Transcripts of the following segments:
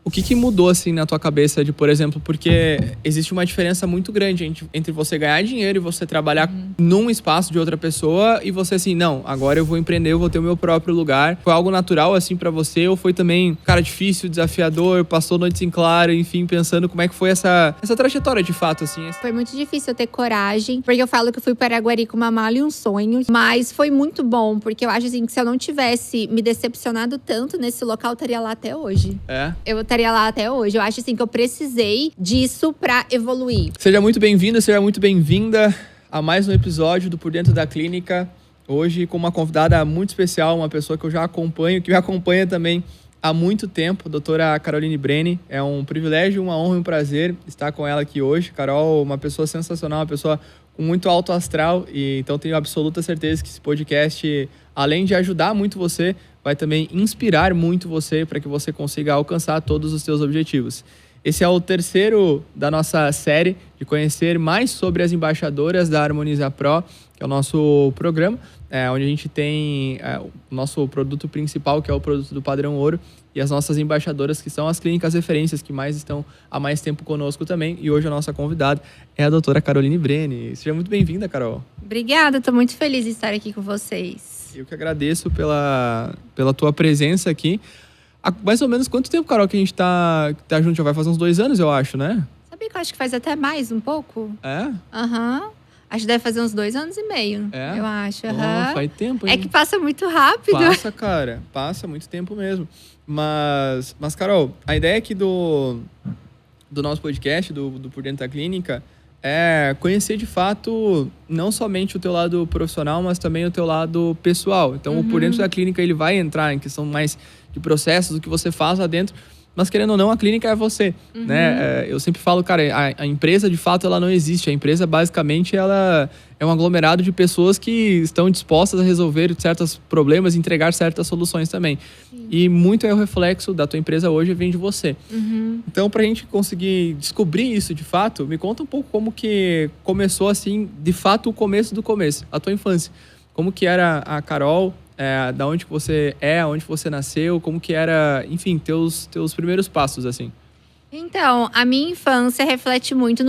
O que mudou, assim, na tua cabeça de, por exemplo, porque existe uma diferença muito grande entre você ganhar dinheiro e você trabalhar num espaço de outra pessoa e você, assim, não, agora eu vou empreender, eu vou ter o meu próprio lugar. Foi algo natural, assim, pra você? Ou foi também, cara, difícil, desafiador, passou noites em claro, enfim, pensando como é que foi essa trajetória, de fato, assim? Foi muito difícil eu ter coragem, porque eu falo que eu fui para Araguari com uma mala e um sonho. Mas foi muito bom, porque eu acho, assim, que se eu não tivesse me decepcionado tanto nesse local, eu estaria lá até hoje. É? Eu estaria lá até hoje. Eu acho, assim, que eu precisei disso pra evoluir. Seja muito bem-vindo, seja muito bem-vinda a mais um episódio do Por Dentro da Clínica. Hoje com uma convidada muito especial, uma pessoa que eu já acompanho, que me acompanha também há muito tempo, a doutora Caroline Breni. É um privilégio, uma honra e um prazer estar com ela aqui hoje. Carol, uma pessoa sensacional, uma pessoa com muito alto astral, e então tenho absoluta certeza que esse podcast, além de ajudar muito você, vai também inspirar muito você para que você consiga alcançar todos os seus objetivos. Esse é o terceiro da nossa série de conhecer mais sobre as embaixadoras da Harmoniza Pro, que é o nosso programa, onde a gente tem o nosso produto principal, que é o produto do padrão ouro, e as nossas embaixadoras, que são as clínicas referências que mais estão há mais tempo conosco também. E hoje a nossa convidada é a doutora Caroline Breni. Seja muito bem-vinda, Carol. Obrigada, tô muito feliz de estar aqui com vocês. Eu que agradeço pela tua presença aqui. Há mais ou menos quanto tempo, Carol, que a gente tá junto? Já vai fazer uns 2 anos, eu acho, né? Sabia que eu acho que faz até mais um pouco? É? Aham. Acho que deve fazer uns 2 anos e meio. É? Eu acho. Oh, faz tempo, hein? É que passa muito rápido. Passa, cara. Passa muito tempo mesmo. Mas Carol, a ideia aqui do nosso podcast, do Por Dentro da Clínica, é conhecer de fato não somente o teu lado profissional, mas também o teu lado pessoal. Então, o Por Dentro da Clínica, ele vai entrar em questão mais de processos, do que você faz lá dentro. Mas, querendo ou não, a clínica é você, né? Eu sempre falo, cara, a empresa, de fato, ela não existe. A empresa, basicamente, ela é um aglomerado de pessoas que estão dispostas a resolver certos problemas e entregar certas soluções também. Sim. E muito é o reflexo da tua empresa hoje, vem de você. Então, pra gente conseguir descobrir isso, de fato, me conta um pouco como que começou, assim, de fato, o começo do começo, a tua infância. Como que era a Carol, da onde que você onde você nasceu, como que era, enfim, teus primeiros passos, assim. Então, a minha infância reflete muito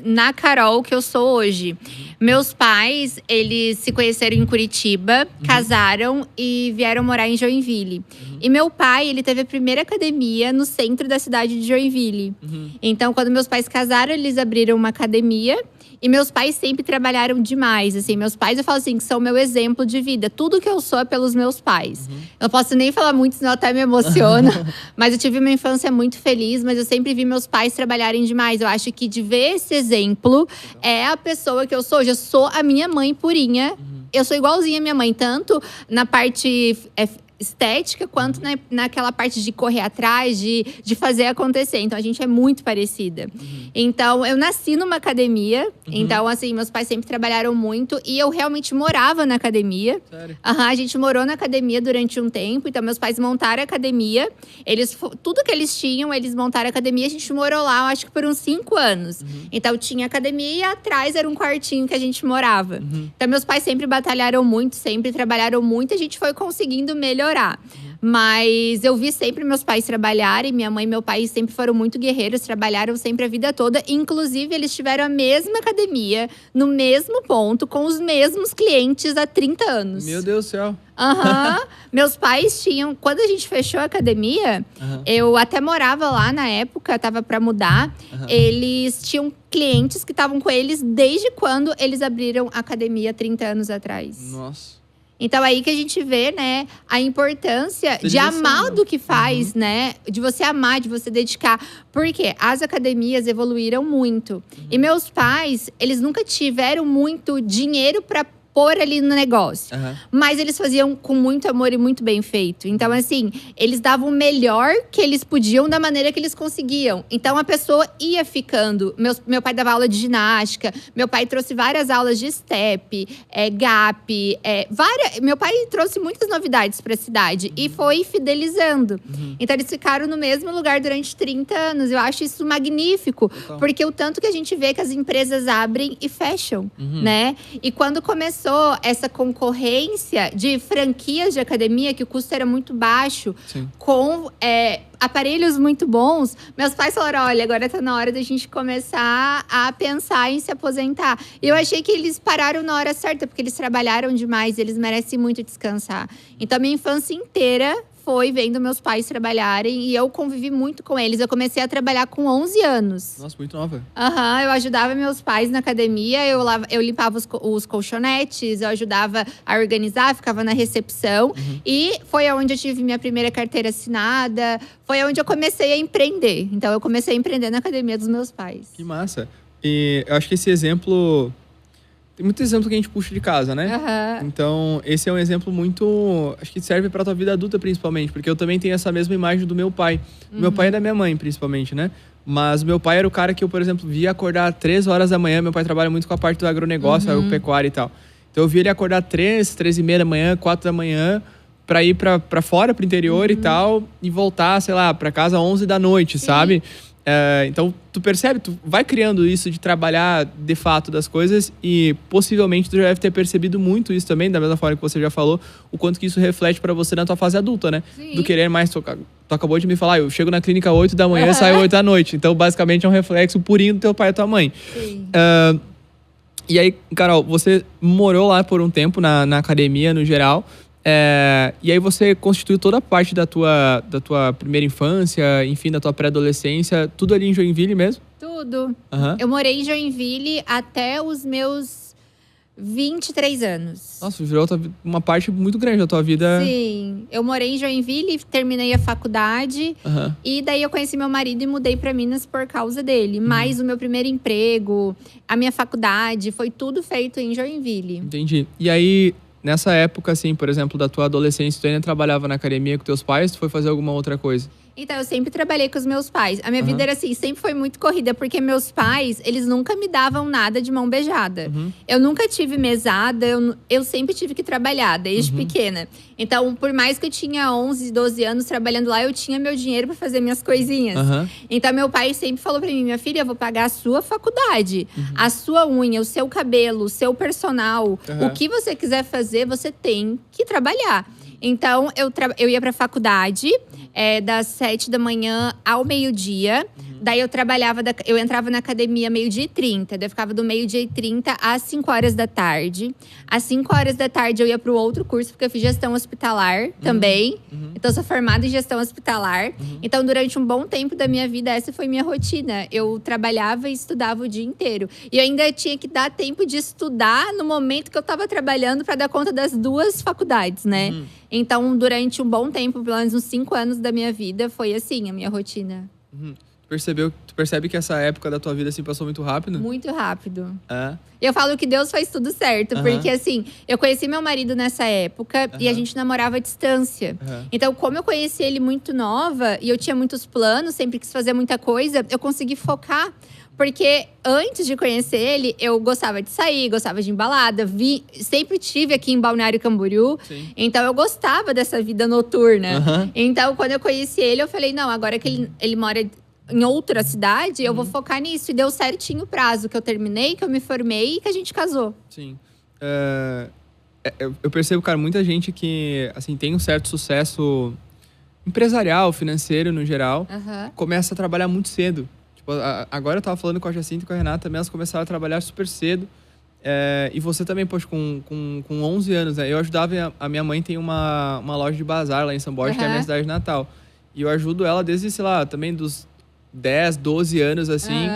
na Carol que eu sou hoje. Meus pais, eles se conheceram em Curitiba, casaram e vieram morar em Joinville. E meu pai, ele teve a primeira academia no centro da cidade de Joinville. Então, quando meus pais casaram, eles abriram uma academia. E meus pais sempre trabalharam demais, assim. Meus pais, eu falo assim, que são meu exemplo de vida. Tudo que eu sou é pelos meus pais. Eu não posso nem falar muito, senão até me emociona. Mas eu tive uma infância muito feliz, mas eu sempre vi meus pais trabalharem demais. Eu acho que de ver esse exemplo é a pessoa que eu sou hoje. Eu sou a minha mãe purinha. Eu sou igualzinha à minha mãe, tanto na parte estética, quanto naquela parte de correr atrás, de fazer acontecer. Então, a gente é muito parecida. Então, eu nasci numa academia. Então, assim, meus pais sempre trabalharam muito. E eu realmente morava na academia. Sério? A gente morou na academia durante um tempo. Então, meus pais montaram a academia. Tudo que eles tinham, eles montaram a academia. A gente morou lá, eu acho que por uns 5 anos. Então, tinha academia e atrás era um quartinho que a gente morava. Então, meus pais sempre batalharam muito, sempre trabalharam muito. A gente foi conseguindo melhorar. Mas eu vi sempre meus pais trabalharem. Minha mãe e meu pai sempre foram muito guerreiros, trabalharam sempre a vida toda. Inclusive, eles tiveram a mesma academia, no mesmo ponto, com os mesmos clientes há 30 anos. Meu Deus do céu. Meus pais tinham… Quando a gente fechou a academia, eu até morava lá na época, tava pra mudar. Eles tinham clientes que estavam com eles desde quando eles abriram a academia 30 anos atrás. Nossa. Então, aí que a gente vê, né, a importância de amar do que faz, né? De você amar, de você dedicar. Porque as academias evoluíram muito. E meus pais, eles nunca tiveram muito dinheiro para pôr ali no negócio. Mas eles faziam com muito amor e muito bem feito. Então, assim, eles davam o melhor que eles podiam da maneira que eles conseguiam. Então, a pessoa ia ficando. Meu pai dava aula de ginástica. Meu pai trouxe várias aulas de step, gap. Meu pai trouxe muitas novidades para a cidade. E foi fidelizando. Então, eles ficaram no mesmo lugar durante 30 anos. Eu acho isso magnífico. Porque o tanto que a gente vê que as empresas abrem e fecham, né? E quando começou começou essa concorrência de franquias de academia, que o custo era muito baixo, Sim. com aparelhos muito bons, meus pais falaram, olha, agora tá na hora da gente começar a pensar em se aposentar. E eu achei que eles pararam na hora certa, porque eles trabalharam demais, eles merecem muito descansar. Então, minha infância inteira foi vendo meus pais trabalharem e eu convivi muito com eles. Eu comecei a trabalhar com 11 anos. Nossa, muito nova. Eu ajudava meus pais na academia, eu limpava os colchonetes, eu ajudava a organizar, ficava na recepção. E foi onde eu tive minha primeira carteira assinada, foi onde eu comecei a empreender. Então, eu comecei a empreender na academia dos meus pais. Que massa. E eu acho que esse exemplo… Tem muito exemplo que a gente puxa de casa, né? Então, esse é um exemplo muito… Acho que serve pra tua vida adulta, principalmente. Porque eu também tenho essa mesma imagem do meu pai. Meu pai e da minha mãe, principalmente, né? Mas meu pai era o cara que eu, por exemplo, via acordar 3 horas da manhã. Meu pai trabalha muito com a parte do agronegócio, agropecuária e tal. Então, eu via ele acordar 3h30 da manhã, 4 da manhã… Pra ir pra fora, pro interior e tal. E voltar, sei lá, pra casa 11 da noite, sabe? Então, tu percebe, tu vai criando isso de trabalhar de fato das coisas e possivelmente tu já deve ter percebido muito isso também, da mesma forma que você já falou, o quanto que isso reflete pra você na tua fase adulta, né? Sim. Do querer mais… Tu acabou de me falar, eu chego na clínica 8 da manhã e saio 8 da noite. Então, basicamente, é um reflexo purinho do teu pai e tua mãe. Sim. E aí, Carol, você morou lá por um tempo na academia, no geral… e aí você constituiu toda a parte da tua primeira infância, enfim, da tua pré-adolescência, tudo ali em Joinville mesmo? Tudo. Eu morei em Joinville até os meus 23 anos. Nossa, virou uma parte muito grande da tua vida. Sim. Eu morei em Joinville, terminei a faculdade. E daí eu conheci meu marido e mudei pra Minas por causa dele. Mas o meu primeiro emprego, a minha faculdade, foi tudo feito em Joinville. Entendi. E aí… Nessa época, assim, por exemplo, da tua adolescência, tu ainda trabalhava na academia com teus pais? Tu foi fazer alguma outra coisa? Então, eu sempre trabalhei com os meus pais. A minha vida era assim, sempre foi muito corrida. Porque meus pais, eles nunca me davam nada de mão beijada. Eu nunca tive mesada, eu sempre tive que trabalhar, desde pequena. Então, por mais que eu tinha 11, 12 anos trabalhando lá, eu tinha meu dinheiro pra fazer minhas coisinhas. Então, meu pai sempre falou pra mim, minha filha, eu vou pagar a sua faculdade. A sua unha, o seu cabelo, o seu personal. O que você quiser fazer, você tem que trabalhar. Então, eu ia pra faculdade das 7 da manhã ao meio-dia. Daí eu entrava na academia meio-dia e 30. Daí eu ficava do meio-dia e 30 às 5 horas da tarde. Às 5 horas da tarde eu ia pro outro curso, porque eu fiz gestão hospitalar também. Então, eu sou formada em gestão hospitalar. Então, durante um bom tempo da minha vida, essa foi minha rotina. Eu trabalhava e estudava o dia inteiro. E eu ainda tinha que dar tempo de estudar no momento que eu tava trabalhando para dar conta das 2 faculdades, né? Então, durante um bom tempo, pelo menos uns 5 anos da minha vida, foi assim, a minha rotina. Tu percebe que essa época da tua vida assim passou muito rápido? Muito rápido. Eu falo que Deus faz tudo certo. Porque assim, eu conheci meu marido nessa época e a gente namorava à distância. Então, como eu conheci ele muito nova e eu tinha muitos planos, sempre quis fazer muita coisa, eu consegui focar. Porque antes de conhecer ele, eu gostava de sair, gostava de embalada. Sempre tive aqui em Balneário Camboriú. Então, eu gostava dessa vida noturna. Então, quando eu conheci ele, eu falei, não, agora que ele mora em outra cidade, eu vou focar nisso. E deu certinho o prazo que eu terminei, que eu me formei e que a gente casou. Sim. Eu percebo, cara, muita gente que assim, tem um certo sucesso empresarial, financeiro no geral, começa a trabalhar muito cedo. Tipo, agora eu tava falando com a Jacinta e com a Renata também, elas começaram a trabalhar super cedo. E você também, poxa, com 11 anos, né? Eu ajudava, a minha mãe tem uma loja de bazar lá em São Borja, que é a minha cidade de Natal. E eu ajudo ela desde, sei lá, também dos 10, 12 anos, assim.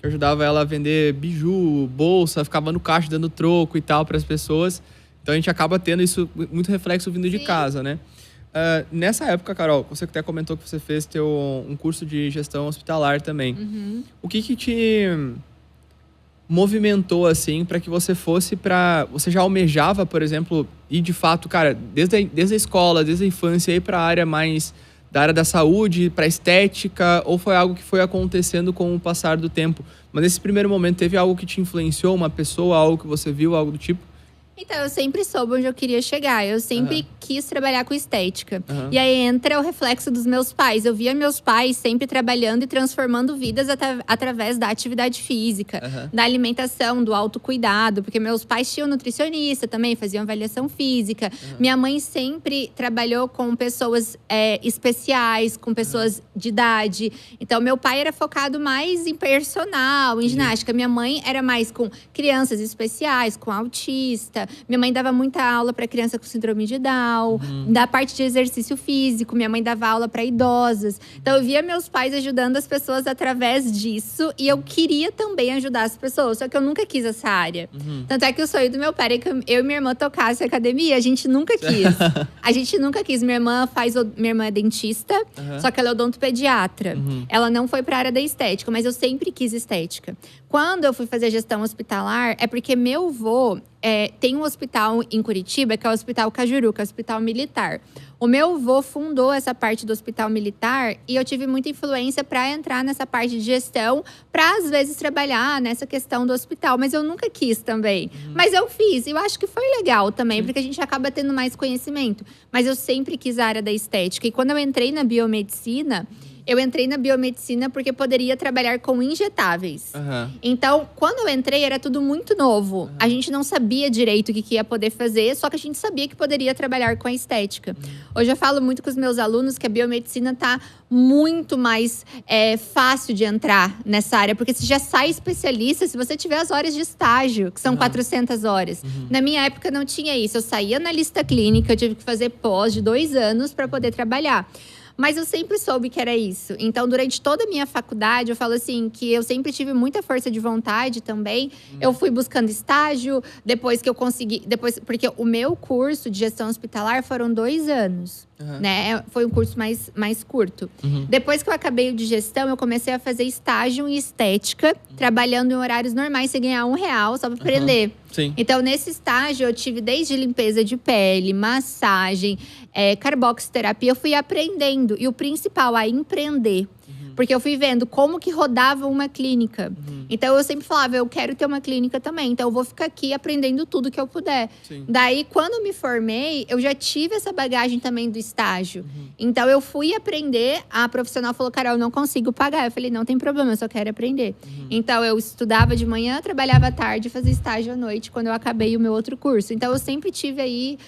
Eu ajudava ela a vender biju, bolsa, ficava no caixa dando troco e tal para as pessoas. Então a gente acaba tendo isso, muito reflexo vindo de casa, né? Nessa época, Carol, você até comentou que você fez um curso de gestão hospitalar também. O que te movimentou, assim, para que você fosse para… Você já almejava, por exemplo, ir de fato, cara, desde a escola, desde a infância, ir para a área mais… da área da saúde, para estética, ou foi algo que foi acontecendo com o passar do tempo? Mas nesse primeiro momento, teve algo que te influenciou, uma pessoa, algo que você viu, algo do tipo? Então, eu sempre soube onde eu queria chegar. Eu sempre quis trabalhar com estética. Aham. E aí entra o reflexo dos meus pais. Eu via meus pais sempre trabalhando e transformando vidas através da atividade física, Aham. da alimentação, do autocuidado. Porque meus pais tinham nutricionista também, faziam avaliação física. Minha mãe sempre trabalhou com pessoas especiais, com pessoas de idade. Então, meu pai era focado mais em personal, em ginástica. Minha mãe era mais com crianças especiais, com autista. Minha mãe dava muita aula para criança com síndrome de Down, da parte de exercício físico. Minha mãe dava aula para idosas. Então, eu via meus pais ajudando as pessoas através disso. E eu queria também ajudar as pessoas, só que eu nunca quis essa área. Tanto é que o sonho do meu pai era que eu e minha irmã tocasse academia. A gente nunca quis. A gente nunca quis. Minha irmã é dentista, só que ela é odontopediatra. Ela não foi para a área da estética, mas eu sempre quis estética. Quando eu fui fazer gestão hospitalar, é porque meu avô tem um hospital em Curitiba, que é o Hospital Cajuru, que é o hospital militar. O meu avô fundou essa parte do hospital militar e eu tive muita influência para entrar nessa parte de gestão, para às vezes trabalhar nessa questão do hospital. Mas eu nunca quis também. Mas eu fiz, e eu acho que foi legal também, porque a gente acaba tendo mais conhecimento. Mas eu sempre quis a área da estética. E quando eu entrei na biomedicina, eu entrei na biomedicina porque poderia trabalhar com injetáveis. Então, quando eu entrei, era tudo muito novo. A gente não sabia direito o que ia poder fazer, só que a gente sabia que poderia trabalhar com a estética. Hoje eu falo muito com os meus alunos que a biomedicina está muito mais fácil de entrar nessa área. Porque você já sai especialista se você tiver as horas de estágio, que são 400 horas. Na minha época não tinha isso. Eu saía na lista clínica, eu tive que fazer pós de 2 anos para poder trabalhar. Mas eu sempre soube que era isso. Então, durante toda a minha faculdade, eu falo assim, que eu sempre tive muita força de vontade também. Eu fui buscando estágio, depois que eu consegui… Porque o meu curso de gestão hospitalar foram 2 anos. Né? Foi um curso mais curto. Depois que eu acabei o de gestão, eu comecei a fazer estágio em estética, trabalhando em horários normais, sem ganhar R$1 só para aprender. Sim. Então, nesse estágio, eu tive desde limpeza de pele, massagem, carboxiterapia. Eu fui aprendendo. E o principal, a empreender. Porque eu fui vendo como que rodava uma clínica. Então, eu sempre falava, eu quero ter uma clínica também. Então, eu vou ficar aqui aprendendo tudo que eu puder. Sim. Daí, quando eu me formei, eu já tive essa bagagem também do estágio. Então, eu fui aprender. A profissional falou, Carol, eu não consigo pagar. Eu falei, não tem problema, eu só quero aprender. Então, eu estudava de manhã, trabalhava à tarde, fazia estágio à noite, quando eu acabei o meu outro curso. Então, eu sempre tive aí,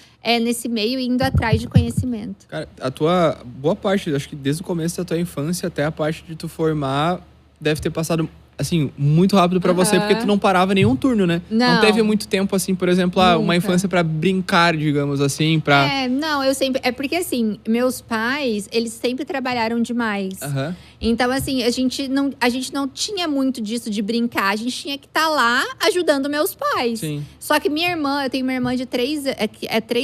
nesse meio, indo atrás de conhecimento. Cara, a tua boa parte, acho que desde o começo da tua infância até a parte de tu formar, deve ter passado, assim, muito rápido pra você, porque tu não parava nenhum turno, né? Não teve muito tempo, assim, por exemplo, uma infância pra brincar, digamos assim, pra… Não, eu sempre… É porque, assim, meus pais, eles sempre trabalharam demais. Então, assim, a gente não tinha muito disso de brincar. A gente tinha que estar lá ajudando meus pais. Sim. Só que minha irmã, eu tenho uma irmã de 3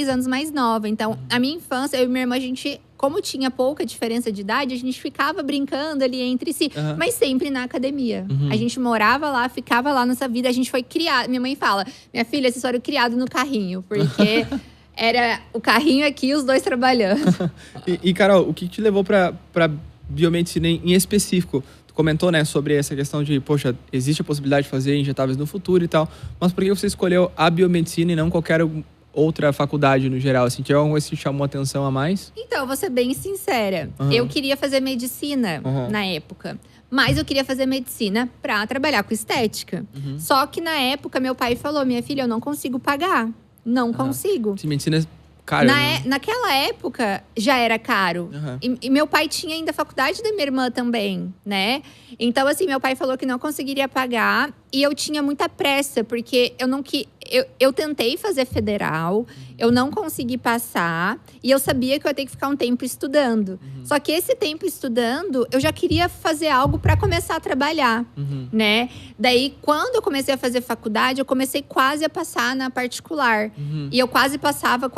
anos mais nova. Então, a minha infância, eu e minha irmã, a gente… Como tinha pouca diferença de idade, a gente ficava brincando ali entre si. Mas sempre na academia. A gente morava lá, ficava lá nessa vida. A gente foi criado… Minha mãe fala, minha filha, vocês foram criados no carrinho. Porque… Era o carrinho aqui e os 2 trabalhando. E, Carol, o que te levou pra biomedicina em específico? Tu comentou, né, sobre essa questão de, poxa, existe a possibilidade de fazer injetáveis no futuro e tal. Mas por que você escolheu a biomedicina e não qualquer outra faculdade no geral? Assim, tinha algo que te chamou a atenção a mais? Então, vou ser bem sincera. Eu queria fazer medicina na época. Mas eu queria fazer medicina pra trabalhar com estética. Só que na época, meu pai falou, minha filha, eu não consigo pagar. Não consigo. Sim, medicina é caro, né? Naquela época, já era caro. E meu pai tinha ainda a faculdade da minha irmã também, né? Então, assim, meu pai falou que não conseguiria pagar. E eu tinha muita pressa, porque eu tentei fazer federal, eu não consegui passar. E eu sabia que eu ia ter que ficar um tempo estudando. Só que esse tempo estudando, eu já queria fazer algo para começar a trabalhar, né? Daí, quando eu comecei a fazer faculdade, eu comecei quase a passar na particular. E eu quase passava.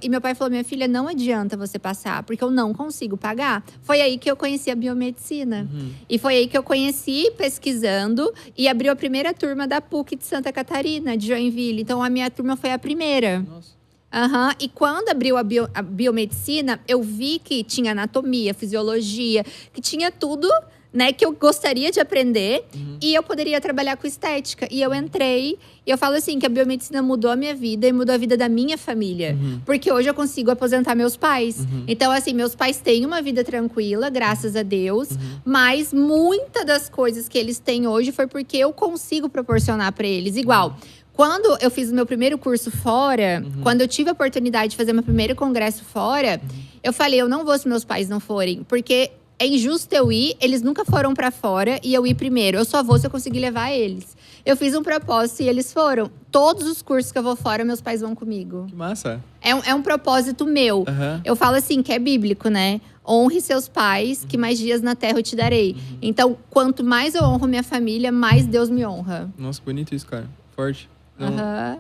E meu pai falou, minha filha, não adianta você passar, porque eu não consigo pagar. Foi aí que eu conheci a biomedicina. E foi aí que eu conheci pesquisando e abriu a primeira turma da PUC de Santa Catarina, de Joinville. Então, a minha turma foi a primeira. Nossa. Aham. E quando abriu a biomedicina, eu vi que tinha anatomia, fisiologia, que tinha tudo, né, que eu gostaria de aprender. E eu poderia trabalhar com estética. E eu entrei, e eu falo assim, que a biomedicina mudou a minha vida e mudou a vida da minha família. Porque hoje eu consigo aposentar meus pais. Então, assim, meus pais têm uma vida tranquila, graças a Deus. Mas muitas das coisas que eles têm hoje foi porque eu consigo proporcionar para eles. Igual… Quando eu fiz o meu primeiro curso fora, quando eu tive a oportunidade de fazer meu primeiro congresso fora, eu falei, eu não vou se meus pais não forem. Porque é injusto eu ir, eles nunca foram pra fora e eu ir primeiro. Eu só vou se eu conseguir levar eles. Eu fiz um propósito e eles foram. Todos os cursos que eu vou fora, meus pais vão comigo. Que massa. É um propósito meu. Eu falo assim, que é bíblico, né? Honre seus pais, que mais dias na terra eu te darei. Então, quanto mais eu honro minha família, mais Deus me honra. Nossa, bonito isso, cara. Forte. Aham.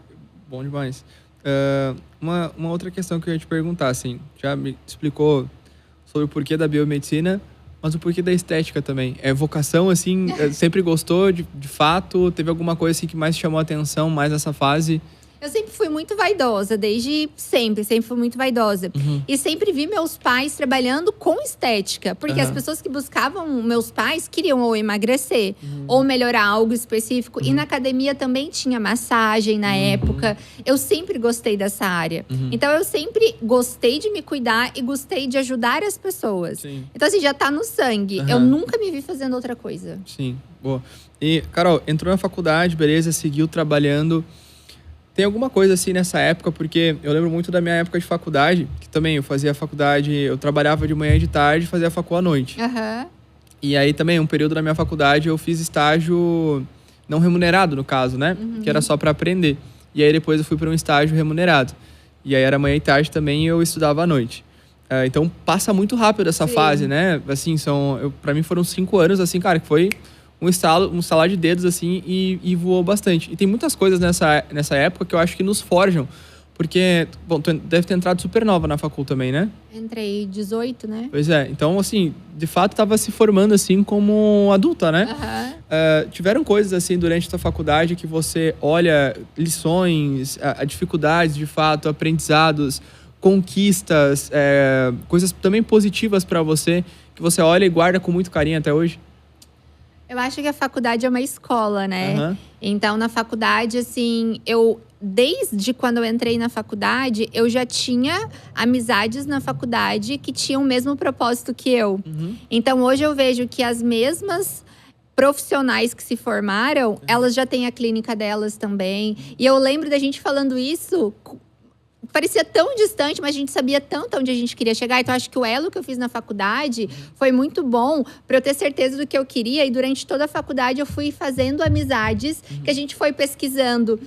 Bom demais. Uma outra questão que eu ia te perguntar, assim, já me explicou sobre o porquê da biomedicina, mas o porquê da estética também. É vocação, assim, sempre gostou de fato? Teve alguma coisa assim que mais te chamou a atenção, mais nessa fase? Eu sempre fui muito vaidosa, desde sempre fui muito vaidosa. E sempre vi meus pais trabalhando com estética. Porque as pessoas que buscavam meus pais queriam ou emagrecer, ou melhorar algo específico. E na academia também tinha massagem na época. Eu sempre gostei dessa área. Então eu sempre gostei de me cuidar e gostei de ajudar as pessoas. Sim. Então assim, já tá no sangue. Eu nunca me vi fazendo outra coisa. Sim, boa. E, Carol, entrou na faculdade, beleza, seguiu trabalhando… Tem alguma coisa assim nessa época, porque eu lembro muito da minha época de faculdade, que também eu fazia faculdade, eu trabalhava de manhã e de tarde e fazia facul à noite. E aí também, um período da minha faculdade, eu fiz estágio não remunerado, no caso, né? Que era só para aprender. E aí depois eu fui para um estágio remunerado. E aí era manhã e tarde também e eu estudava à noite. Então passa muito rápido essa fase, né? Assim, para mim foram 5 anos, assim, cara, que foi… um estalar de dedos, assim, e voou bastante. E tem muitas coisas nessa época que eu acho que nos forjam. Porque, bom, tu deve ter entrado super nova na facul também, né? Entrei 18, né? Pois é. Então, assim, de fato, tava se formando, assim, como adulta, né? Tiveram coisas, assim, durante a tua faculdade que você olha lições, dificuldades, de fato, aprendizados, conquistas, coisas também positivas pra você, que você olha e guarda com muito carinho até hoje? Eu acho que a faculdade é uma escola, né? Então, na faculdade, assim, desde quando eu entrei na faculdade, eu já tinha amizades na faculdade que tinham o mesmo propósito que eu. Então, hoje eu vejo que as mesmas profissionais que se formaram, elas já têm a clínica delas também. E eu lembro da gente falando isso… Parecia tão distante, mas a gente sabia tanto onde a gente queria chegar. Então, acho que o elo que eu fiz na faculdade foi muito bom para eu ter certeza do que eu queria. E durante toda a faculdade, eu fui fazendo amizades que a gente foi pesquisando.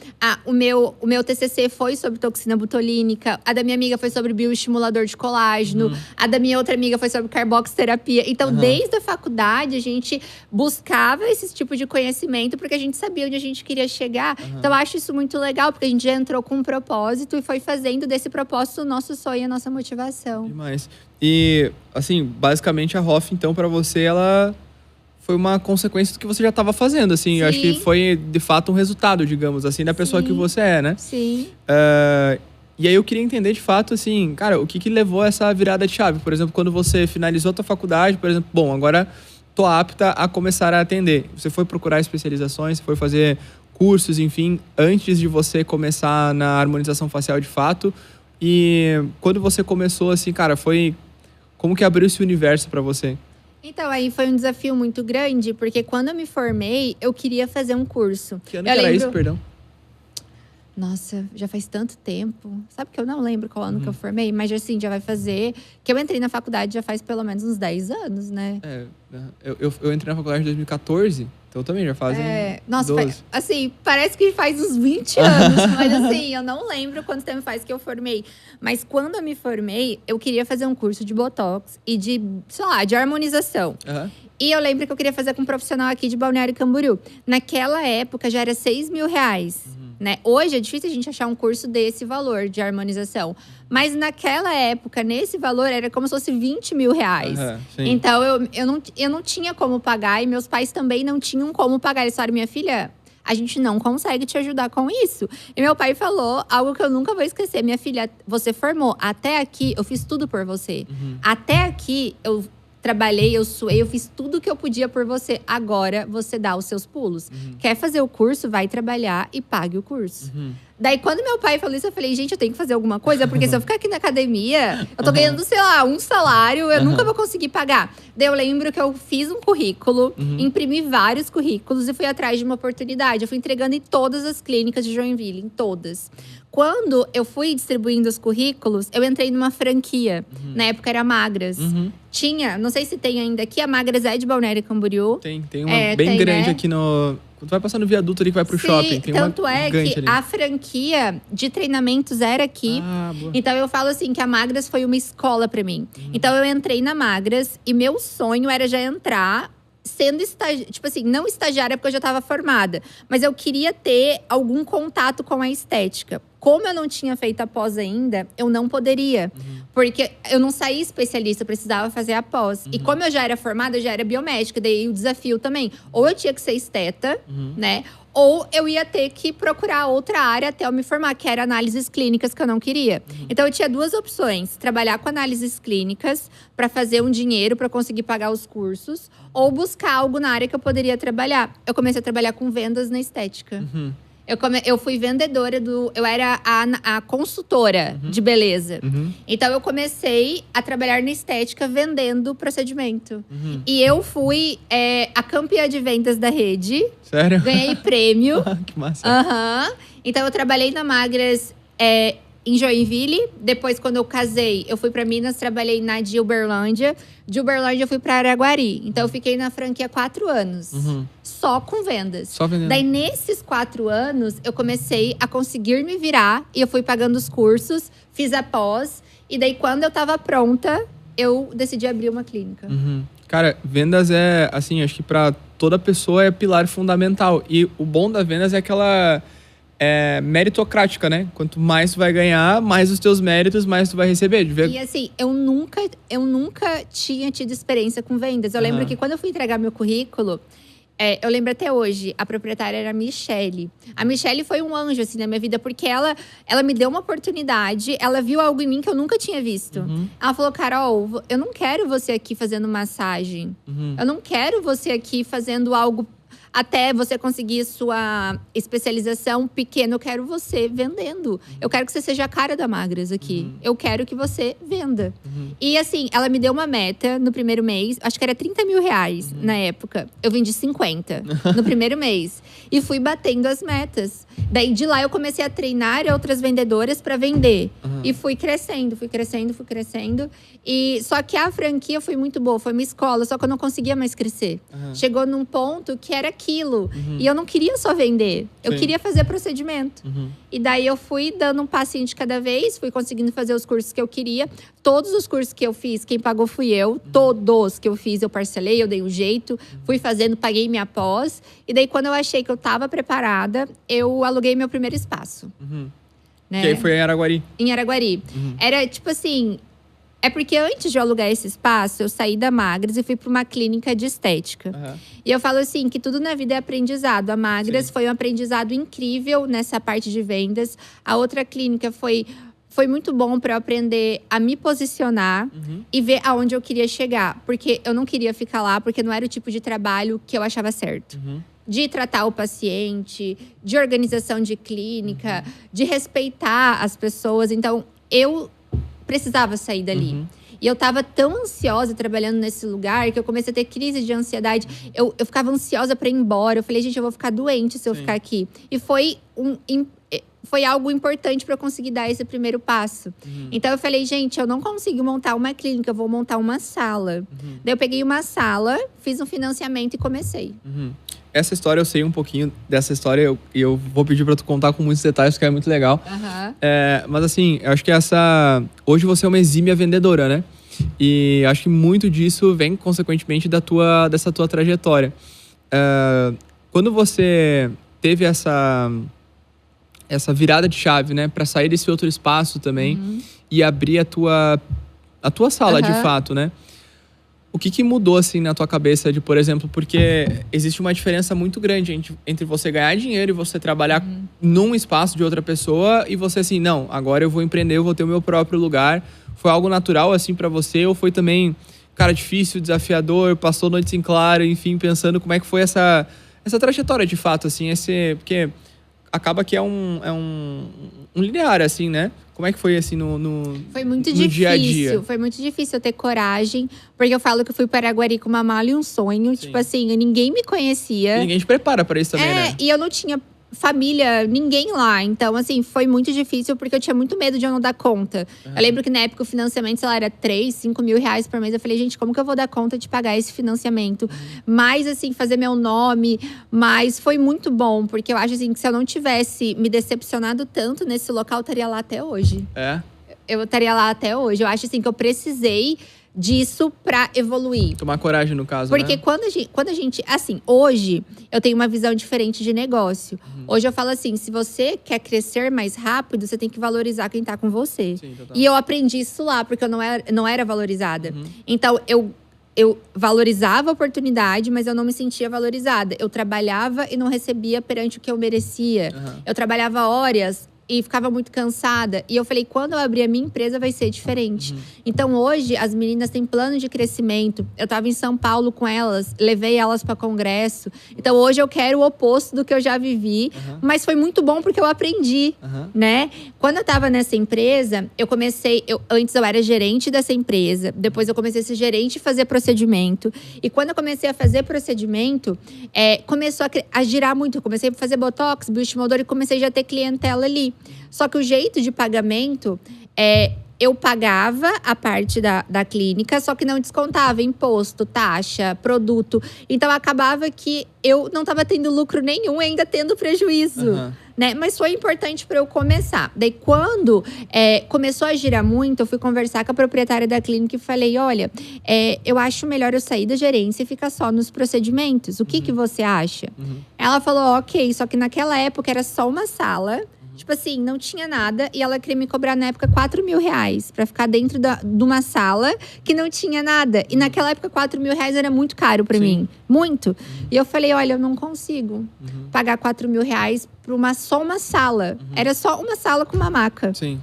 O meu TCC foi sobre toxina botulínica. A da minha amiga foi sobre bioestimulador de colágeno. A da minha outra amiga foi sobre carboxiterapia. Então, desde a faculdade, a gente buscava esse tipo de conhecimento porque a gente sabia onde a gente queria chegar. Então, eu acho isso muito legal, porque a gente já entrou com um propósito e foi fazendo desse propósito o nosso sonho, a nossa motivação. Demais. E, assim, basicamente a Hoff, então, para você, ela foi uma consequência do que você já estava fazendo, assim. Sim. Eu acho que foi, de fato, um resultado, digamos assim, da pessoa que você é, né? Sim. E aí eu queria entender, de fato, assim, cara, o que levou a essa virada de chave? Por exemplo, quando você finalizou a tua faculdade, por exemplo, bom, agora tô apta a começar a atender. Você foi procurar especializações, você foi fazer cursos, enfim, antes de você começar na harmonização facial de fato. E quando você começou, assim, cara, foi… Como que abriu esse universo pra você? Então, aí foi um desafio muito grande, porque quando eu me formei, eu queria fazer um curso. Que ano que era isso, perdão? Nossa, já faz tanto tempo. Sabe que eu não lembro qual ano que eu formei? Mas, assim, já vai fazer… Que eu entrei na faculdade já faz pelo menos uns 10 anos, né? Eu entrei na faculdade em 2014… Então também já fazem nossa, 12. Assim, parece que faz uns 20 anos. Mas assim, eu não lembro quanto tempo faz que eu formei. Mas quando eu me formei, eu queria fazer um curso de Botox e de, sei lá, de harmonização. E eu lembro que eu queria fazer com um profissional aqui de Balneário Camboriú. Naquela época já era R$6.000. Né? Hoje é difícil a gente achar um curso desse valor de harmonização. Mas naquela época, nesse valor, era como se fosse R$20.000. Então, eu não tinha como pagar. E meus pais também não tinham como pagar. Eles falaram, minha filha… a gente não consegue te ajudar com isso. E meu pai falou algo que eu nunca vou esquecer. Minha filha, você formou. Até aqui, eu fiz tudo por você. Até aqui, eu trabalhei, eu suei, eu fiz tudo que eu podia por você. Agora, você dá os seus pulos. Quer fazer o curso? Vai trabalhar e pague o curso. Daí, quando meu pai falou isso, eu falei, gente, eu tenho que fazer alguma coisa. Porque se eu ficar aqui na academia, eu tô ganhando, sei lá, um salário. Eu nunca vou conseguir pagar. Daí, eu lembro que eu fiz um currículo, imprimi vários currículos e fui atrás de uma oportunidade. Eu fui entregando em todas as clínicas de Joinville, em todas. Quando eu fui distribuindo os currículos, eu entrei numa franquia. Na época, era Magras. Tinha, não sei se tem ainda aqui, a Magras é de Balneário Camboriú. Tem uma bem grande, né? Aqui no… Quando tu vai passar no viaduto ali que vai pro shopping. Tem tanto uma é que ali. A franquia de treinamentos era aqui. Então eu falo assim que a Magras foi uma escola pra mim. Então eu entrei na Magras e meu sonho era já entrar sendo estagiária, tipo assim, não estagiária porque eu já estava formada, mas eu queria ter algum contato com a estética. Como eu não tinha feito a pós ainda, eu não poderia. Porque eu não saí especialista, eu precisava fazer a pós. E como eu já era formada, eu já era biomédica. Daí o desafio também. Ou eu tinha que ser esteta, né? Ou eu ia ter que procurar outra área até eu me formar, que era análises clínicas, que eu não queria. Então, eu tinha duas opções. Trabalhar com análises clínicas para fazer um dinheiro, para conseguir pagar os cursos. Ou buscar algo na área que eu poderia trabalhar. Eu comecei a trabalhar com vendas na estética. Eu fui vendedora eu era a consultora de beleza. Então, eu comecei a trabalhar na estética vendendo procedimento. E eu fui a campeã de vendas da rede. Sério? Ganhei prêmio. Que massa. Então, eu trabalhei na Magras em Joinville. Depois, quando eu casei, eu fui para Minas. Trabalhei na de Uberlândia. De Uberlândia, eu fui para Araguari. Então, eu fiquei na franquia 4 anos. Só com vendas. Só vendendo. Daí, nesses 4 anos, eu comecei a conseguir me virar. E eu fui pagando os cursos. Fiz a pós. E daí, quando eu tava pronta, eu decidi abrir uma clínica. Cara, vendas é, assim, acho que para toda pessoa é pilar fundamental. E o bom da vendas é aquela… meritocrática, né? Quanto mais tu vai ganhar, mais os teus méritos, mais tu vai receber. E assim, eu nunca tinha tido experiência com vendas. Eu lembro que quando eu fui entregar meu currículo, eu lembro até hoje, a proprietária era a Michele. A Michele foi um anjo, assim, na minha vida. Porque ela me deu uma oportunidade. Ela viu algo em mim que eu nunca tinha visto. Ela falou, Carol, eu não quero você aqui fazendo massagem. Eu não quero você aqui fazendo algo… Até você conseguir sua especialização pequena, eu quero você vendendo. Eu quero que você seja a cara da Magras aqui. Eu quero que você venda. E assim, ela me deu uma meta no primeiro mês. Acho que era 30 mil reais na época. Eu vendi 50 no primeiro mês. E fui batendo as metas. Daí, de lá, eu comecei a treinar outras vendedoras para vender. E fui crescendo. E só que a franquia foi muito boa. Foi uma escola, só que eu não conseguia mais crescer. Chegou num ponto que era aquilo. E eu não queria só vender. Eu queria fazer procedimento. E daí, eu fui dando um passinho de cada vez. Fui conseguindo fazer os cursos que eu queria. Todos os cursos que eu fiz, quem pagou fui eu. Todos que eu fiz, eu parcelei, eu dei um jeito. Fui fazendo, paguei minha pós. E daí, quando eu achei que eu estava preparada, eu aluguei meu primeiro espaço. Né? Que aí foi em Araguari? Em Araguari. Era tipo assim… É porque antes de eu alugar esse espaço, eu saí da Magras e fui para uma clínica de estética. E eu falo assim, que tudo na vida é aprendizado. A Magras foi um aprendizado incrível nessa parte de vendas. A outra clínica foi muito bom para eu aprender a me posicionar e ver aonde eu queria chegar. Porque eu não queria ficar lá, porque não era o tipo de trabalho que eu achava certo. De tratar o paciente, de organização de clínica, de respeitar as pessoas. Então, eu precisava sair dali. E eu tava tão ansiosa trabalhando nesse lugar que eu comecei a ter crise de ansiedade. Eu ficava ansiosa para ir embora. Eu falei, gente, eu vou ficar doente se eu ficar aqui. E foi algo importante para eu conseguir dar esse primeiro passo. Então eu falei, gente, eu não consigo montar uma clínica, eu vou montar uma sala. Daí eu peguei uma sala, fiz um financiamento e comecei. Essa história, eu sei um pouquinho dessa história e eu vou pedir pra tu contar com muitos detalhes, que é muito legal. Mas assim, eu acho que hoje você é uma exímia vendedora, né? E acho que muito disso vem, consequentemente, dessa tua trajetória. Quando você teve essa virada de chave, né? Pra sair desse outro espaço também e abrir a tua sala, de fato, né? O que mudou, assim, na tua cabeça de, por exemplo, porque existe uma diferença muito grande entre você ganhar dinheiro e você trabalhar num espaço de outra pessoa e você, assim, não, agora eu vou empreender, eu vou ter o meu próprio lugar. Foi algo natural, assim, pra você? Ou foi também, cara, difícil, desafiador, passou noites em claro, enfim, pensando como é que foi essa trajetória, de fato, assim, porque acaba que é um linear, assim, né? Como é que foi, assim, Foi muito no difícil. dia a dia? Foi muito difícil eu ter coragem. Porque eu falo que eu fui para Araguari com uma mala e um sonho. Sim. Tipo assim, ninguém me conhecia. E ninguém te prepara pra isso também, né? E eu não tinha família, ninguém lá. Então, assim, foi muito difícil porque eu tinha muito medo de eu não dar conta. Eu lembro que na época o financiamento, sei lá, era 3, 5 mil reais por mês. Eu falei, gente, como que eu vou dar conta de pagar esse financiamento? Mas, assim, fazer meu nome. Mas foi muito bom, porque eu acho, assim, que se eu não tivesse me decepcionado tanto nesse local, eu estaria lá até hoje. Eu estaria lá até hoje. Eu acho, assim, que eu precisei disso pra evoluir. Tomar coragem, no caso, Porque né? quando a gente… Assim, hoje eu tenho uma visão diferente de negócio. Hoje eu falo assim, se você quer crescer mais rápido, você tem que valorizar quem tá com você. Sim, total. E eu aprendi isso lá, porque eu não era valorizada. Então, eu valorizava a oportunidade, mas eu não me sentia valorizada. Eu trabalhava e não recebia perante o que eu merecia. Eu trabalhava horas e ficava muito cansada. E eu falei, quando eu abrir a minha empresa vai ser diferente. Então hoje as meninas têm plano de crescimento. Eu estava em São Paulo com elas, levei elas para congresso. Então hoje eu quero o oposto do que eu já vivi. Mas foi muito bom porque eu aprendi, né? Quando eu estava nessa empresa, eu comecei… Antes eu era gerente dessa empresa. Depois eu comecei a ser gerente e fazer procedimento. E quando eu comecei a fazer procedimento, começou a girar muito. Eu comecei a fazer botox, bioestimulador e comecei já a ter clientela ali. Só que o jeito de pagamento eu pagava a parte da clínica, só que não descontava imposto, taxa, produto. Então acabava que eu não estava tendo lucro nenhum e ainda tendo prejuízo. Né? Mas foi importante para eu começar. Daí, quando começou a girar muito, eu fui conversar com a proprietária da clínica e falei: olha, eu acho melhor eu sair da gerência e ficar só nos procedimentos. O que você acha? Ela falou: ok, só que naquela época era só uma sala. Tipo assim, não tinha nada. E ela queria me cobrar, na época, 4 mil reais. Pra ficar dentro de uma sala que não tinha nada. E naquela época, 4 mil reais era muito caro pra mim. Muito. E eu falei, olha, eu não consigo pagar 4 mil reais pra só uma sala. Era só uma sala com uma maca. Sim.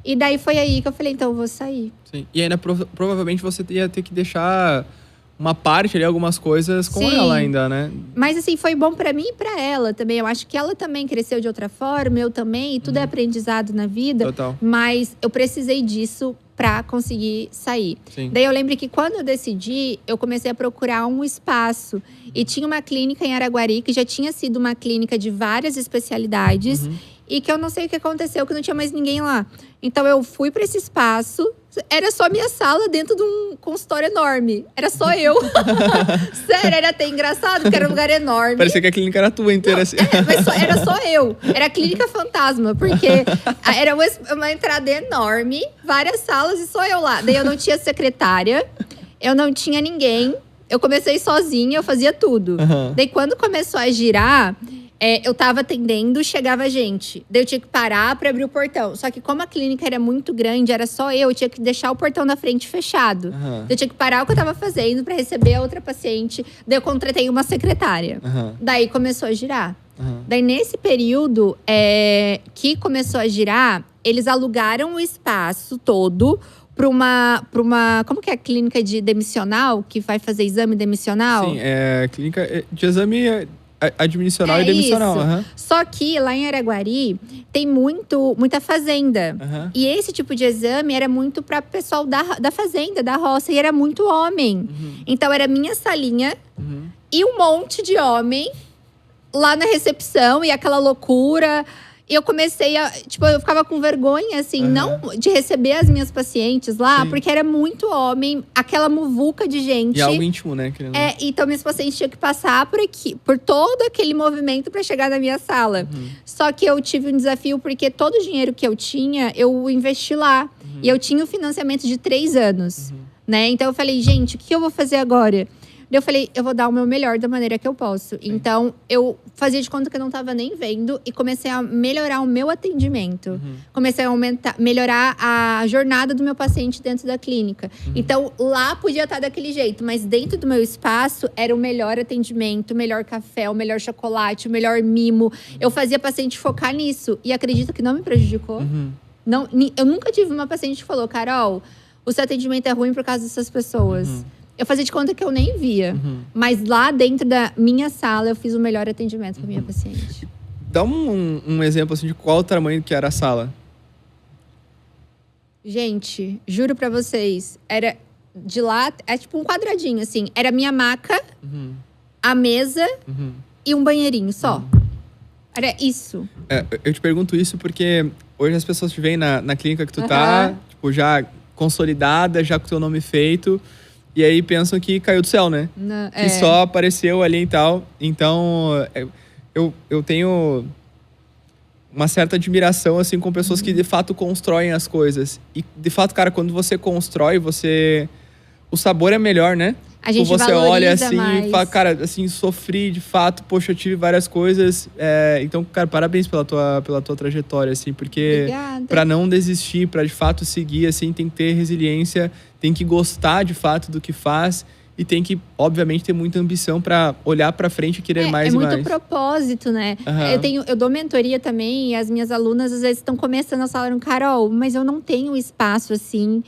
E daí foi aí que eu falei, então eu vou sair. Sim. E ainda provavelmente você ia ter que deixar uma parte ali, algumas coisas com ela ainda, né? Mas assim, foi bom pra mim e pra ela também. Eu acho que ela também cresceu de outra forma, eu também. E tudo é aprendizado na vida. Total. Mas eu precisei disso pra conseguir sair. Sim. Daí eu lembro que quando eu decidi, eu comecei a procurar um espaço. E tinha uma clínica em Araguari, que já tinha sido uma clínica de várias especialidades. E que eu não sei o que aconteceu, que não tinha mais ninguém lá. Então eu fui pra esse espaço. Era só minha sala dentro de um consultório enorme. Era só eu. Sério, era até engraçado, porque era um lugar enorme. Parecia que a clínica era tua inteira, assim. Mas era só eu. Era a clínica fantasma, porque era uma entrada enorme, várias salas e só eu lá. Daí eu não tinha secretária, eu não tinha ninguém. Eu comecei sozinha, eu fazia tudo. Daí quando começou a girar… eu tava atendendo, chegava gente. Daí eu tinha que parar pra abrir o portão. Só que como a clínica era muito grande, era só eu tinha que deixar o portão da frente fechado. Daí eu tinha que parar o que eu tava fazendo pra receber a outra paciente. Daí eu contratei uma secretária. Daí começou a girar. Daí nesse período que começou a girar, eles alugaram o espaço todo para uma… Como que é a clínica de demissional? Que vai fazer exame demissional? Sim, clínica de exame… admissional e demissional. Só que lá em Araguari tem muita fazenda. E esse tipo de exame era muito para pessoal da fazenda, da roça. E era muito homem. Então era minha salinha e um monte de homem lá na recepção. E aquela loucura… E eu comecei a… Tipo, eu ficava com vergonha, assim, não de receber as minhas pacientes lá. Porque era muito homem, aquela muvuca de gente. E algo íntimo, né? Então minhas pacientes tinham que passar por todo aquele movimento para chegar na minha sala. Só que eu tive um desafio, porque todo o dinheiro que eu tinha, eu investi lá. E eu tinha um financiamento de 3 anos, né? Então eu falei, gente, o que eu vou fazer agora? Daí eu falei, eu vou dar o meu melhor da maneira que eu posso. Então, eu fazia de conta que eu não tava nem vendo e comecei a melhorar o meu atendimento. Comecei a melhorar a jornada do meu paciente dentro da clínica. Então, lá podia estar daquele jeito, mas dentro do meu espaço era o melhor atendimento, o melhor café, o melhor chocolate, o melhor mimo. Eu fazia paciente focar nisso e acredito que não me prejudicou. Não, eu nunca tive uma paciente que falou, Carol, o seu atendimento é ruim por causa dessas pessoas. Eu fazia de conta que eu nem via. Mas lá dentro da minha sala, eu fiz o melhor atendimento para minha paciente. Dá um exemplo assim de qual o tamanho que era a sala. Gente, juro pra vocês, era de lá, é tipo um quadradinho, assim. Era a minha maca, a mesa e um banheirinho só. Era isso. Eu te pergunto isso porque hoje as pessoas te veem na clínica que tu tá, tipo, já consolidada, já com o teu nome feito. E aí pensam que caiu do céu, né? Que só apareceu ali e tal. Então, eu tenho uma certa admiração, assim, com pessoas que de fato constroem as coisas. E, de fato, cara, quando você constrói, o sabor é melhor, né? A gente você olha assim mais. E fala, cara, assim, sofri de fato, poxa, eu tive várias coisas. Então, cara, parabéns pela tua trajetória, assim, porque Obrigada. Pra não desistir, pra de fato seguir, assim, tem que ter resiliência, tem que gostar de fato do que faz. E tem que, obviamente, ter muita ambição pra olhar pra frente e querer mais e mais. É muito propósito, né? Eu dou mentoria também e as minhas alunas às vezes estão começando a falar, Carol, mas eu não tenho espaço assim.